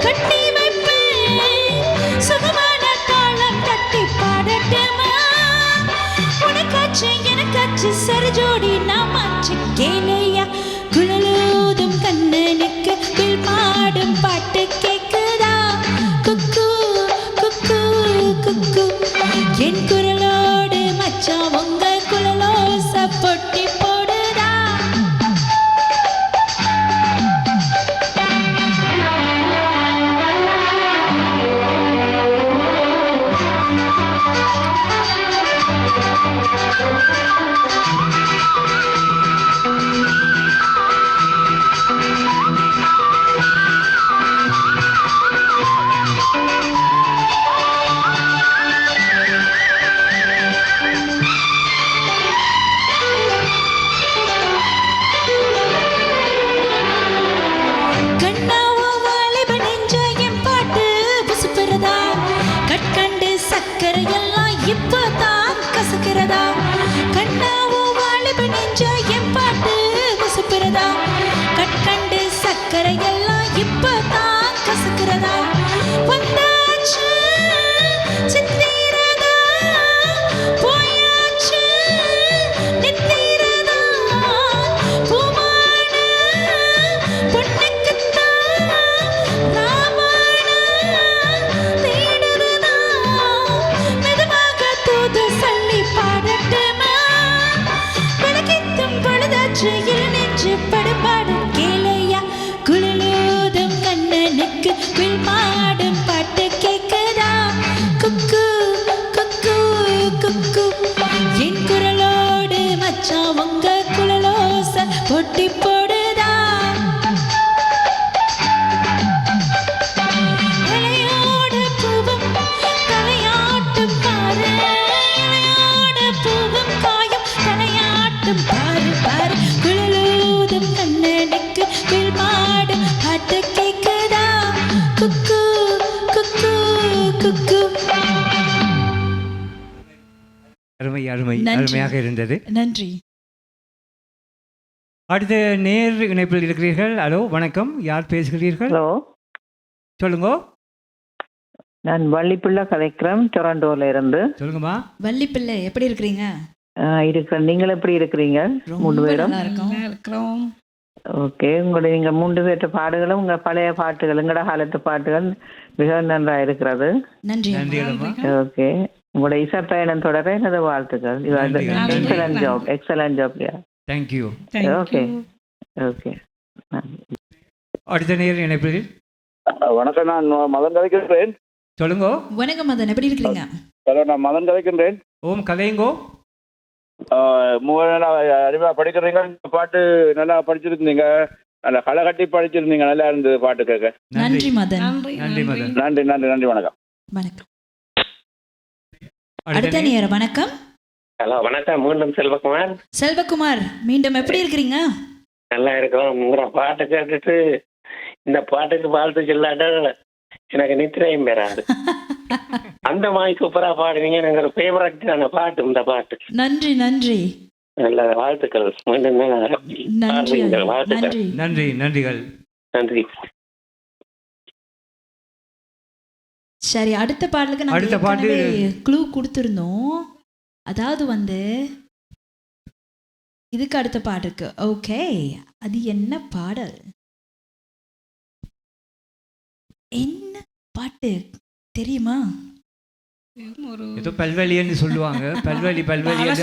கட்டி வைப்பேன் சுகமான தாளம் தட்டி பாடட்டுமா உனக்காச்சு எனக்காச்சு சரி ஜோடி நாமாச்சு கேளையா குழலூதும் கண்ணனுக்கு பில் பாடும் பாட்டு கேக்குதா குக்கு குக்கு குக்கு என் குரலோடு மச்சான் உங்க குழலோச பொட்டி போடுதா கண்ணாவோ வாலிப நெஞ்ச என் பாட்டு புசுப்புறதா கட்கண்டு சக்கரை எல்லாம் இப்பதான் கசக்கிறதா கண்ணாவோ வாலிப நெஞ்ச என் பாட்டு புசுப்புறதா கட்கண்டு சக்கரை எல்லாம் இப்பதான் கசக்கிறதா வந்தாச்சு சித்திரதா போயாச்சு நித்திரதா பூமான பொண்ணுக்குத்தான் ராமாயண தேடுறதா மெதுவாக தூது சொல்லி பாடட்டுமா விளக்கித்தும் பொழுதாச்சு இரு நெஞ்சு படுபாடும் கேளையா குழலூதும் கண்ணனுக்கு வில் பாடும் பாட்டு கேட்குதா குக்கு குக்கு குக்கு என் குரலோடு மச்சான் உங்க குழலோச பொட்டி போடுதா இலையோட பூவும் தலையாட்டும் பாரு இலையோட பூவும் காயும் தலையாட்டும் பாரு பாரு குழலூதும் கண்ணனுக்கு வில் பாடும் பாட்டு கேட்குதா குக்கு குக்கு குக்கு அருமை அருமை நன்றி. அருமையாக இருந்தது. நன்றி. அடுத்த நேர் இணைப்பில் இருக்கிறீர்கள். ஹலோ வணக்கம், யார் பேசுகிறீர்கள்? ஹலோ, சொல்லுங்க. நான் வள்ளிப்பிள்ளை கதைக்கிறேன் டொரண்டோல இருந்து. சொல்லுங்கம்மா. வள்ளிப்பிள்ளை எப்படி இருக்கிறீங்க? இருக்கிறேன். நீங்கள் எப்படி இருக்கிறீங்க? மூன்று பேரும் இருக்கிறோம். ஓகே, உங்களுடைய நீங்கள் மூன்று பேர்த்த பாடுகளும் உங்கள் பழைய பாட்டுகள் எங்களோட காலத்து பாட்டுகள் மிக நன்றாக இருக்கிறது. நன்றி. ஓகே, உங்களோட இசை பயணம் தொடர எனது வாழ்த்துக்கள். Excellent job, excellent job. Thank you. Okay okay. அடுத்த நேர் இணைப்பில். வணக்கம், நான் மதன் கதைக்கின்றேன். சொல்லுங்க. வணக்கம் மதன், எப்படி இருக்கிறீங்க? ஹலோ, நான் மதன் கதைக்கின்றேன். ஓம் கலைங்கோ. அறிவா படிக்கிறீங்க. இந்த பாட்டு நல்லா படிச்சிருந்தீங்க, நல்லா களை கட்டி படிச்சிருந்தீங்க, நல்லா இருந்தது பாட்டு கேட்க. நன்றி மதன். நன்றி மதன். நன்றி நன்றி நன்றி. வணக்கம். வணக்கம். அடுத்த நேர வணக்கம். ஹலோ வணக்கம், மீண்டும் செல்வகுமார். செல்வகுமார், மீண்டும் எப்படி இருக்கிறீங்க? நல்லா இருக்கிறோம். உங்களோட பாட்டை கேட்டுட்டு இந்த பாட்டுக்கு வாழ்த்து சொல்லாட்ட எனக்கு நித்திரையும் பெறாது. அந்த மாதிரி சூப்பரா பாடுவீங்க. எனக்கு ஒரு ஃபேவரட்டான பாட்டு இந்த பாட்டு. நன்றி நன்றி. நல்ல வாழ்த்துக்கள். மீண்டும் நன்றி வாழ்த்துக்கள். நன்றி நன்றிகள். நன்றி. சரி, அடுத்த பாடலுக்கு அடுத்த பாட்டு க்ளூ கொடுத்துருந்தோம். அதாவது இதுக்கு அடுத்த பாட்டுக்கு ஓகே, அது என்ன பாடல்? என்ன பாட்டு தெரியுமா? ஏதோ பல்வலின்னு சொல்லுவாங்க. பல்வலி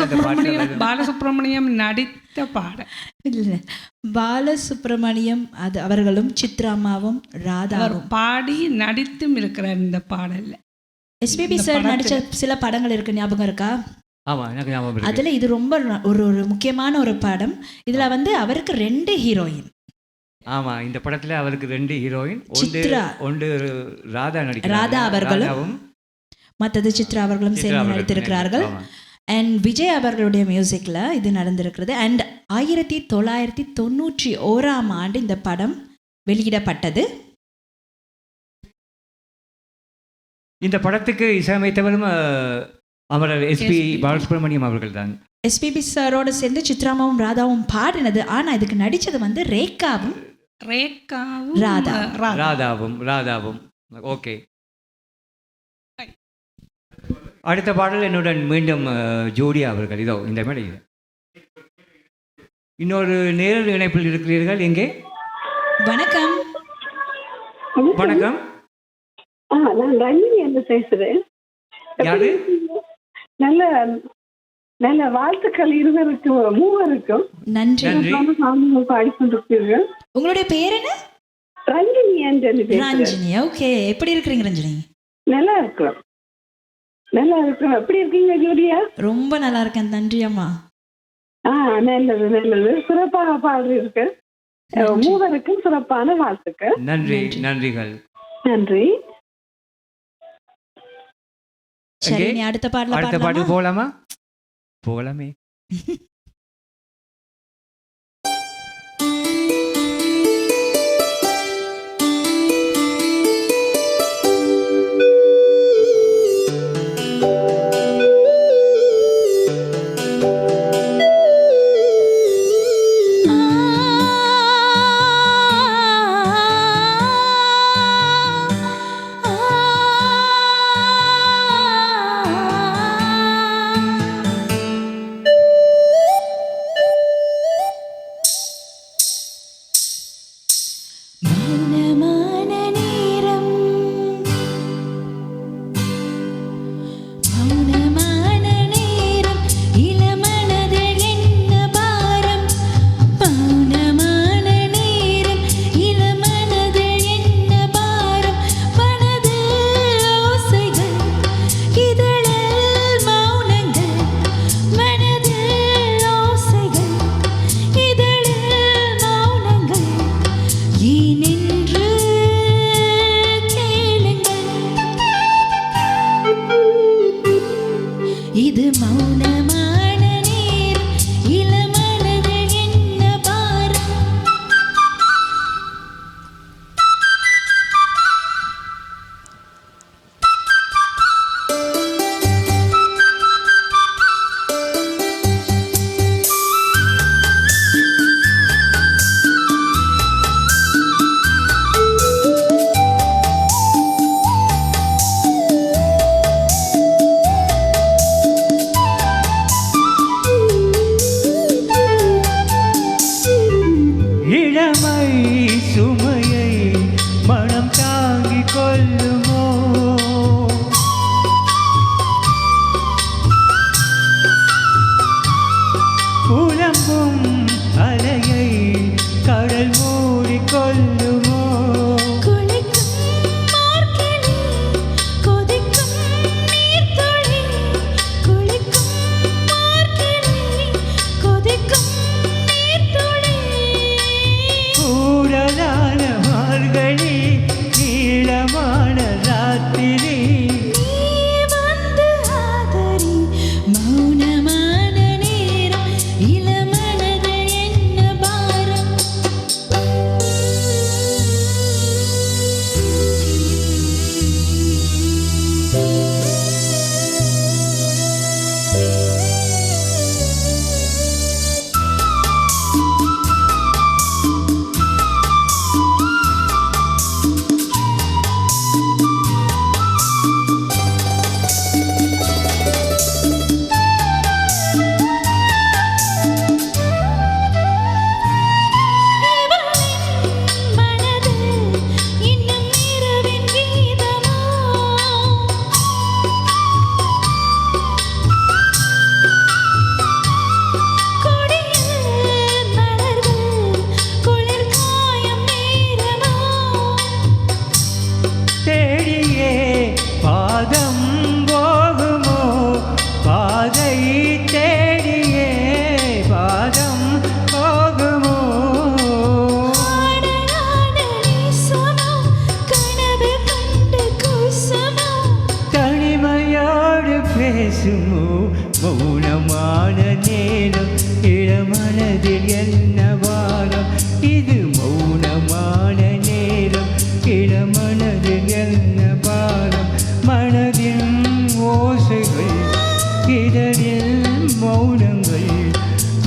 அந்த பாட்டு பாலசுப்ரமணியம் நடித்த பாடல் இல்லை, பாலசுப்ரமணியம் அது அவர்களும் சித்ராமாவும் ராதாவும் பாடி நடித்தும் இருக்கிறார் இந்த பாடல்ல. எஸ்பிபி சார் நடித்த சில படங்கள் இருக்கு, ஞாபகம் இருக்கா? ஆமாம், எனக்கு ஞாபகம் இருக்கு. அதில் இது ரொம்ப ஒரு முக்கியமான ஒரு படம். இதில் வந்து அவருக்கு 2 ஹீரோயின். ஆமாம், இந்த படத்தில் அவருக்கு 2 ஹீரோயின். ஒன்று ராதா நடிக்கிறார், ராதா அவர்களும், மற்றது சித்ரா அவர்களும் சேர்ந்து நடித்திருக்கிறார்கள். அண்ட் விஜய் அவர்களுடைய மியூசிக்கில் இது நடந்திருக்கிறது. அண்ட் 1991 இந்த படம் வெளியிடப்பட்டது. இந்த படத்துக்கு இசையமைத்தவரும் அமரர் எஸ்பி பாலசுப்ரமணியம் அவர்கள் தான். எஸ்பிபி சாரோட சேர்ந்து சித்ராமாவும் ராதாவும் பாடினது. ஆனால் இதுக்கு நடித்தது வந்து ரேகாவும் ராதாவும். ஓகே, அடுத்த பாடல் என்னுடன் மீண்டும் ஜோடியா அவர்கள். இதோ இந்த மேடையில் இன்னொரு நேரல் இணைப்பில் இருக்கிறீர்கள். எங்கே? வணக்கம். வணக்கம். நான் ரஞ்சினி என்று பேசுறேன். யாரு? நல்ல நல்ல வாழ்த்துக்கள் இருவருக்கும், மூவருக்கும் நன்றி. பாடிக்கொண்டிருப்பீர்கள். உங்களுடைய பேர் என்ன? ரஞ்சினி என்று. ரஞ்சினி, ஓகே. எப்படி இருக்கிறீங்க ரஞ்சினி? நல்லா இருக்கிறோம். எப்படி இருக்கீங்க ஜோடியா? ரொம்ப நல்லா இருக்கேன், நன்றி அம்மா. நல்லது. சிறப்பாக பாடுறீங்க. மூவருக்கும் சிறப்பான வாழ்த்துக்கள். நன்றிகள். நன்றி. சரி, நீ அடுத்த பாட்டு போலாமா? போலாமே.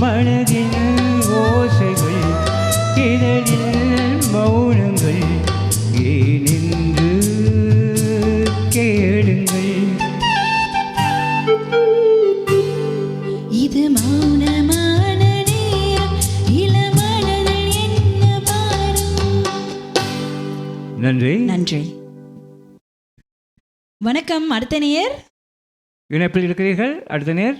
மனதின் ஓசைகள் இதழில் மௌனங்கள் ஏனென்று கேளுங்கள். இது மௌனமான நேரம் இளமனதில் என்ன பாரம். நன்றி. நன்றி. வணக்கம். அடுத்த நேயர் இணைப்பில் இருக்கிறீர்கள். அடுத்த நேர்.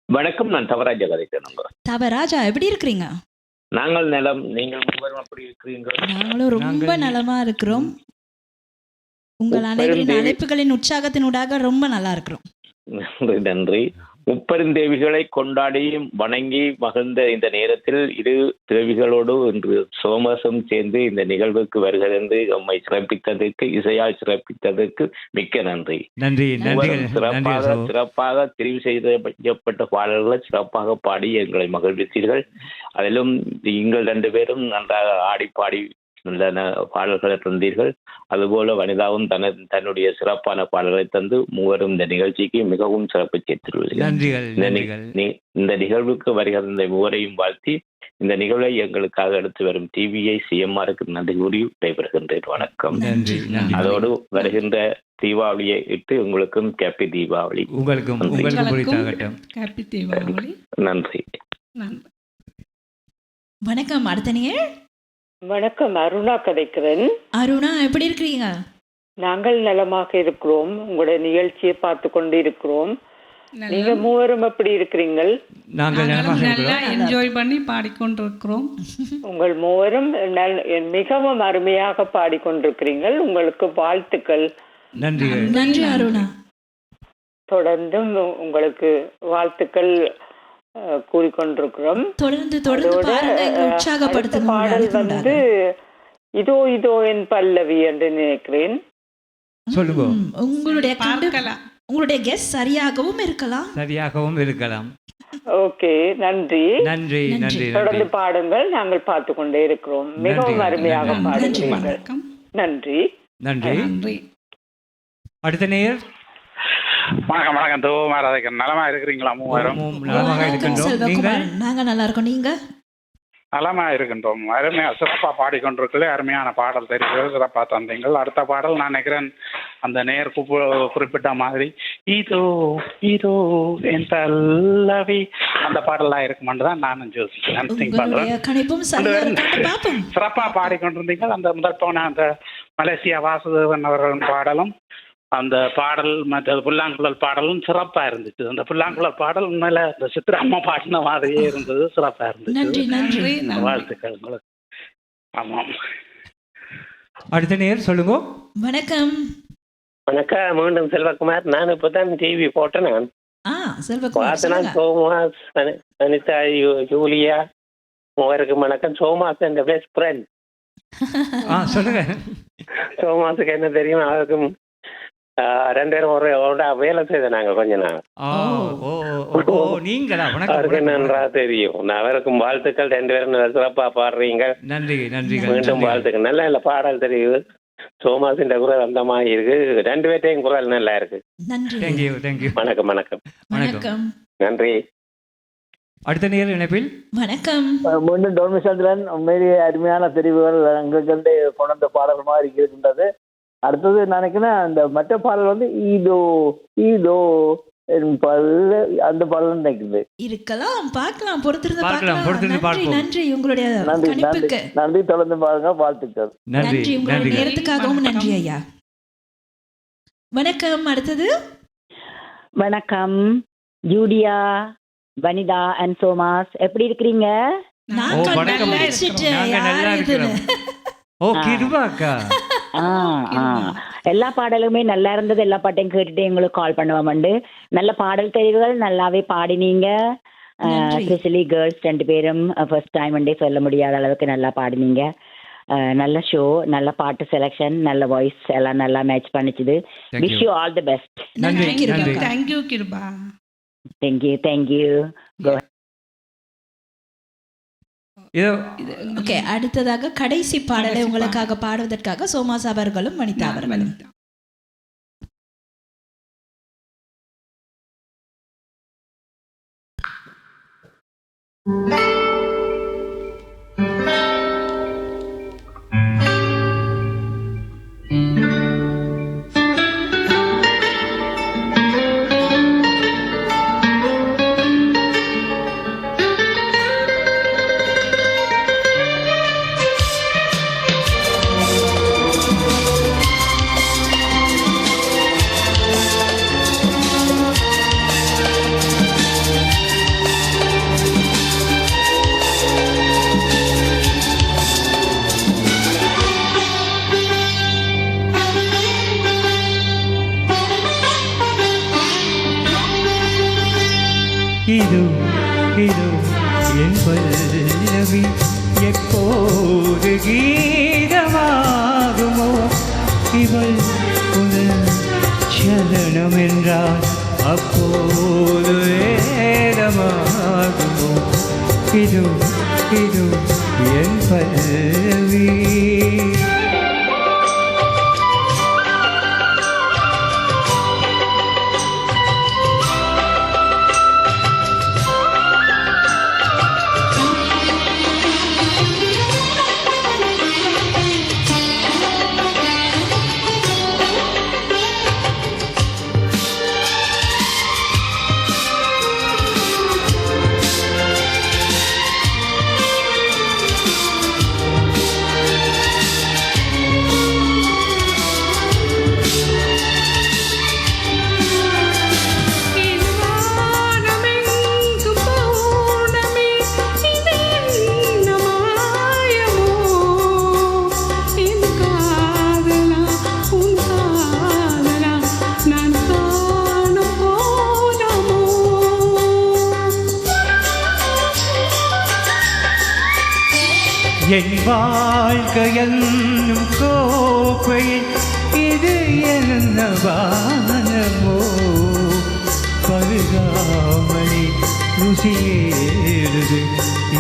வணக்கம், நான் தவராஜா கதைக்கிறேன். தவராஜா, எப்படி இருக்கிறீங்க? நாங்கள் நலம், நீங்கள் மூவரும் அப்படி இருக்கிறீங்க? நாங்களும் ரொம்ப நலமா இருக்கிறோம். உங்கள் அனைவரின் அழைப்புகளின் உற்சாகத்தினூடாக ரொம்ப நல்லா இருக்கிறோம். நன்றி நன்றி. முப்பெருந்தேவிகளை கொண்டாடியும் வணங்கி மகிழ்ந்த இந்த நேரத்தில் இரு தேவிகளோடு இன்று சோமசும் சேர்ந்து இந்த நிகழ்வுக்கு வருகிறது. நம்மை சிறப்பித்ததற்கு, இசையால் சிறப்பித்ததற்கு மிக்க நன்றி. நன்றி. சிறப்பாக தெரிவு செய்யப்பட்ட பாடல்களை சிறப்பாக பாடி எங்களை மகிழ்வித்தீர்கள். அதிலும் நீங்கள் 2 பேரும் நன்றாக ஆடி பாடி நல்ல பாடல்களை தந்தீர்கள். அதுபோல வனிதாவும் தன்னுடைய சிறப்பான பாடல்களை தந்து மூவரும் இந்த நிகழ்ச்சிக்கு மிகவும் சிறப்பு சேர்த்துள்ளீர்கள். இந்த நிகழ்வுக்கு வருகிற இந்த மூவரையும் வாழ்த்தி இந்த நிகழ்வை எங்களுக்காக எடுத்து வரும் டிவிஐ சிஎம்ஆருக்கு நன்றி கூறி விடைபெறுகின்றேன். வணக்கம். அதோடு வருகின்ற தீபாவளியை இட்டு உங்களுக்கும் ஹாப்பி தீபாவளி. உங்களுக்கும் ஹாப்பி தீபாவளி. நன்றி. வணக்கம். அடுத்த நேயர். வணக்கம், அருணா கதைக்கிறேன். அருணா, எப்படி இருக்கிறீங்க? நாங்கள் நலமாக இருக்கிறோம். உங்களுடைய நிகழ்ச்சியை பார்த்து கொண்டு இருக்கிறோம். நீங்க மூவரும் எப்படி இருக்கிறீங்கள்? நாங்கள் நல்லா என்ஜாய் பண்ணி பாடிக்கொண்டிருக்கிறோம். உங்கள் மூவரும் மிகவும் அருமையாக பாடிக்கொண்டிருக்கிறீர்கள். உங்களுக்கு வாழ்த்துக்கள். நன்றி. நன்றி அருணா. தொடர்ந்தும் உங்களுக்கு வாழ்த்துக்கள் கூறிக்கொண்டிருக்கிறோம். தொடர்ந்து பாடல் வந்து இதோ இதோ என் பல்லவி என்று நினைக்கிறேன். சொல்லுங்க. உங்களுடைய கெஸ் சரியாகவும் இருக்கலாம். ஓகே, நன்றி. நன்றி. தொடர்ந்து பாடுங்கள், நாங்கள் பார்த்து கொண்டே இருக்கிறோம். மிகவும் அருமையாக பாடுகிறீர்கள். நன்றி. நன்றி. அடுத்த நேயர். வணக்கம். நலமா இருக்கிறீங்களா? மூவரும் நலமாக இருக்கின்றோம். நாங்க நல்லா இருக்கோம். நீங்க? நலமா இருக்கின்றோம். அருமையா சிறப்பா பாடிக்கொண்டிருக்கல. அருமையான பாடல் தெரிவிக்கிறது சிறப்பா தந்தீங்கள். அடுத்த பாடல் நான் நினைக்கிறேன் அந்த நேர் குறிப்பிட்ட மாதிரி இதோ இதோ என் பல்லவி அந்த பாடலாம் இருக்குமான்னு தான் நானும் யோசிக்கிறேன். சிறப்பா பாடிக்கொண்டிருந்தீங்க. அந்த முதல் போன அந்த மலேசியா வாசுதேவன் அவர்களின் பாடலும் அந்த பாடல் மற்ற புல்லாங்குழல் பாடலும் சிறப்பா இருந்துச்சு. அந்த புல்லாங்குழல் பாடல் உண்மையில இந்த சித்ராம்மா பாடின மாதிரியே இருந்தது. சிறப்பா இருந்துச்சு. வாழ்த்துக்கள் உங்களுக்கு. ஆமாம். அடுத்த நேர் சொல்லுங்க. வணக்கம். வணக்கம். மீண்டும் செல்வகுமார். நான் இப்பதான் டிவி போட்டேன். நான் பார்த்தனா சோமாஸ், அனிதா, ஜூலியா மூவருக்கு வணக்கம். சோமாஸ் என் பெஸ்ட் ஃப்ரெண்ட். சொல்லுங்க. சோமாஸுக்கு என்ன தெரியும், அவருக்கும் 2 பேரும் ஒரு வேலை செய்த நாங்க கொஞ்ச நாள். அவருக்கு நன்றா தெரியும். அவருக்கும் வாழ்த்துக்கள். 2 பேரும் சிறப்பா பாடுறீங்க. நன்றி. மீண்டும் வாழ்த்துக்கள். நல்ல பாடல் தெரியுது. சோமாசின் குரல் அந்த மாதிரி இருக்கு. 2 பேர்ட்டையும் குரல் நல்லா இருக்கு. வணக்கம். நன்றி. அடுத்த நேர் இணைப்பில். வணக்கம். மீண்டும் டோமிசந்திரன். உண்மையிலேயே அருமையான தெரிவுகள் எங்களுக்கு கொண்ட பாடல் மாதிரி இருக்கின்றது. அடுத்தது நினைக்கிறேன் அந்த மற்ற பாடல் வந்து ஈதோ ஈதோ அந்த பாடல் நினைக்குது. இருக்கலாம், பார்க்கலாம், பொறுத்திருந்து பார்க்கலாம். நன்றி உங்களுடைய நன்றி. தொடர்ந்து பாருங்க. வாழ்த்துக்கள். நன்றி. உங்களுடைய நேரத்துக்காகவும் நன்றி ஐயா. வணக்கம். அடுத்தது. வணக்கம். ஜூலியா, வனிதா அண்ட் சோமாஸ், எப்படி இருக்கிறீங்க? எல்லா பாடலுமே நல்லா இருந்தது. எல்லா பாட்டையும் கேட்டுட்டு எங்களுக்கு கால் பண்ணுவோம். நல்ல பாடல் தெரிவுகள், நல்லாவே பாடினீங்க. ஸ்பெஷலி கேர்ள்ஸ் 2 பேரும் ஃபர்ஸ்ட் டைம் சொல்ல முடியாத அளவுக்கு நல்லா பாடினீங்க. நல்ல ஷோ, நல்ல பாட்டு செலக்ஷன், நல்ல வாய்ஸ் எல்லாம் நல்லா மேட்ச் பண்ணிச்சுது. Wish you all the best. Thank you Kripa. Thank you. Okay, அடுத்ததாக கடைசி பாடலை உங்களுக்காக பாடுவதற்காக சோமாஸ் அவர்களும் வனிதா அவர்களும். இது இது என் பல்லவி எப்போது கீதமாகுமோ இவள் புனல் சலனம் என்றால் அப்போது வேதமாகுமோ இது இது என் பல்லவி என் வாழ்க்கையன்னும் கோப்பையில் இது என்ன வானமோ பருகாமலே ருசியேறுது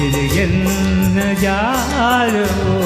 இது என்ன ஜாலமோ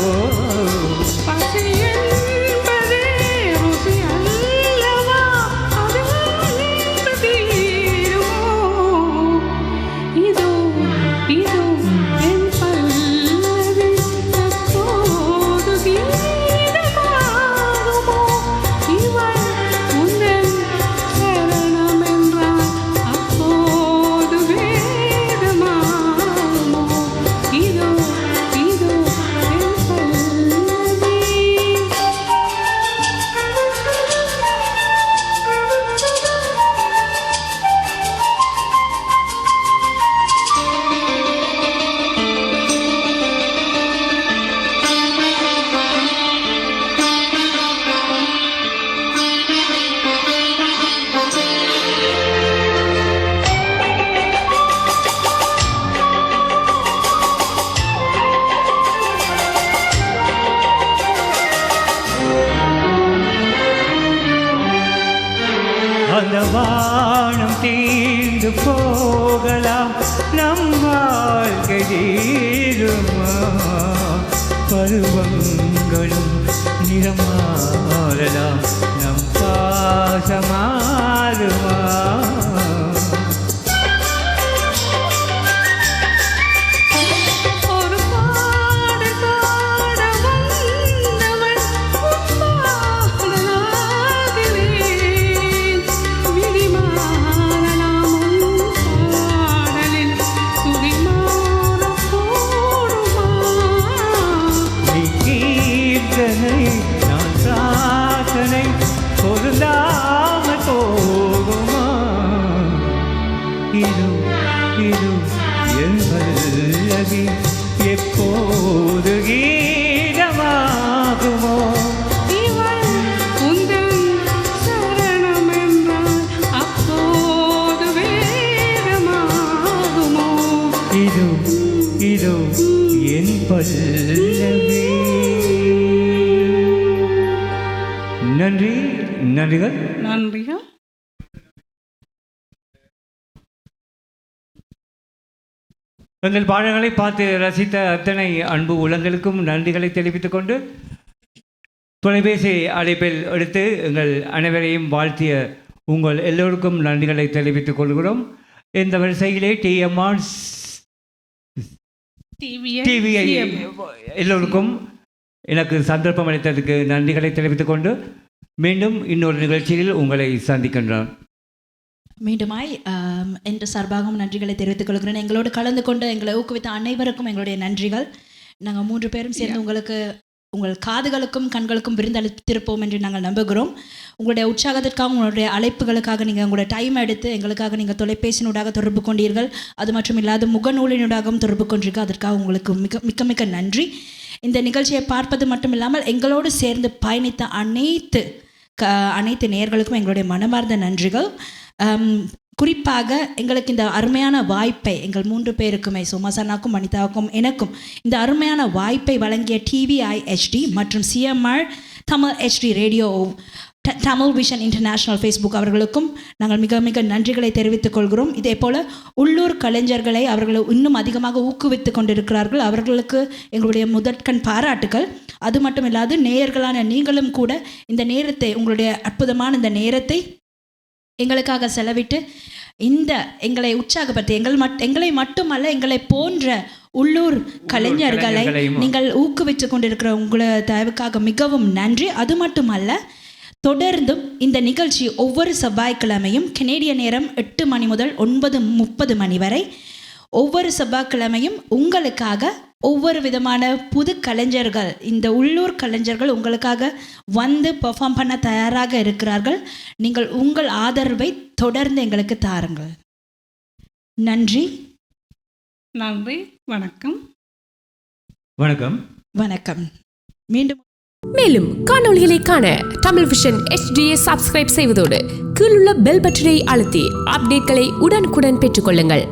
அந்த வானம் தீர்ந்து போகலாம் நம் வாழ்க்கை தீருமா பருவங்களும் நிறமாறலாம் நம் பாசமாறுமா நான் பிரார்த்தனை பொருந்தாமல் போகுமா இது இது என் பல்லவி எப்போது கீதமாகுமோ இது இது என் பல்லவி நன்றி நன்றிகள் நன்றிகள். எங்கள் பாடல்களை பார்த்து ரசித்த அத்தனை அன்பு உள்ளங்களுக்கும் நன்றிகளை தெரிவித்துக் கொண்டு தொலைபேசி அழைப்பில் எடுத்து எங்கள் அனைவரையும் வாழ்த்திய உங்கள் எல்லோருக்கும் நன்றிகளை தெரிவித்துக் கொள்கிறோம். இந்த வரிசையிலே TMR டிவிஐ எல்லோருக்கும் எனக்கு சந்தர்ப்பம் அளித்ததுக்கு நன்றிகளை தெரிவித்துக் கொண்டு மீண்டும் இன்னொரு நிகழ்ச்சியில் உங்களை சந்திக்கின்றோம். மீண்டுமாய் என்ற சார்பாகவும் நன்றிகளை தெரிவித்துக் கொள்கிறேன். எங்களோடு கலந்து கொண்டு எங்களை ஊக்குவித்த அனைவருக்கும் எங்களுடைய நன்றிகள். நாங்கள் 3 பேரும் சேர்ந்து உங்களுக்கு உங்கள் காதுகளுக்கும் கண்களுக்கும் விருந்தளித்திருப்போம் என்று நாங்கள் நம்புகிறோம். உங்களுடைய உற்சாகத்திற்காக, உங்களுடைய அழைப்புகளுக்காக நீங்கள் உங்களுடைய டைம் எடுத்து எங்களுக்காக நீங்கள் தொலைபேசியினூடாக தொடர்பு கொண்டீர்கள். அது மட்டும் இல்லாத முகநூலினூடாகவும் தொடர்பு கொண்டீர்கள். அதற்காக உங்களுக்கு மிக்க மிக்க நன்றி. இந்த நிகழ்ச்சியை பார்ப்பது மட்டும் இல்லாமல் எங்களோடு சேர்ந்து பயணித்த அனைத்து நேயர்களுக்கும் எங்களுடைய மனமார்ந்த நன்றிகள். குறிப்பாக எங்களுக்கு இந்த அருமையான வாய்ப்பை எங்கள் 3 பேருக்குமே, சோமாசனாக்கும் வனிதாவுக்கும் எனக்கும் இந்த அருமையான வாய்ப்பை வழங்கிய TVIHD மற்றும் CMR Tamil HD radio, Tamil vision international Facebook அவர்களுக்கும் நாங்கள் மிக மிக நன்றிகளை தெரிவித்துக் கொள்கிறோம். இதே போல் உள்ளூர் கலைஞர்களை அவர்கள் இன்னும் அதிகமாக ஊக்குவித்து கொண்டிருக்கிறார்கள். அவர்களுக்கு எங்களுடைய முதற்கண் பாராட்டுகள். அது மட்டும் இல்லாது நேயர்களான நீங்களும் கூட இந்த நேரத்தை, உங்களுடைய அற்புதமான இந்த நேரத்தை எங்களுக்காக செலவிட்டு இந்த எங்களை உற்சாகப்படுத்தி எங்களை மட்டுமல்ல எங்களை போன்ற உள்ளூர் கலைஞர்களை நீங்கள் ஊக்குவித்து கொண்டிருக்கிற உங்களை தயவுக்காக மிகவும் நன்றி. அது மட்டுமல்ல, தொடர்ந்தும் இந்த நிகழ்ச்சி ஒவ்வொரு செவ்வாய்க்கிழமையும் கனேடிய நேரம் 8 மணி முதல் 9:30 மணி வரை ஒவ்வொரு செவ்வாய்க்கிழமையும் உங்களுக்காக ஒவ்வொரு விதமான புது கலைஞர்கள், இந்த உள்ளூர் கலைஞர்கள் உங்களுக்காக வந்து பெர்ஃபார்ம் பண்ண தயாராக இருக்கிறார்கள். நீங்கள் உங்கள் ஆதரவை தொடர்ந்து எங்களுக்கு தாருங்கள். நன்றி. நன்றி. வணக்கம். வணக்கம். வணக்கம். மீண்டும் மேலும் காணொளிகளை காண தமிழ் விஷன் HDயை சப்ஸ்கிரைப் செய்வதோடு கீழுள்ள பெல் பட்டனை அழுத்தி அப்டேட்களை உடனுக்குடன் பெற்றுக்கொள்ளுங்கள்.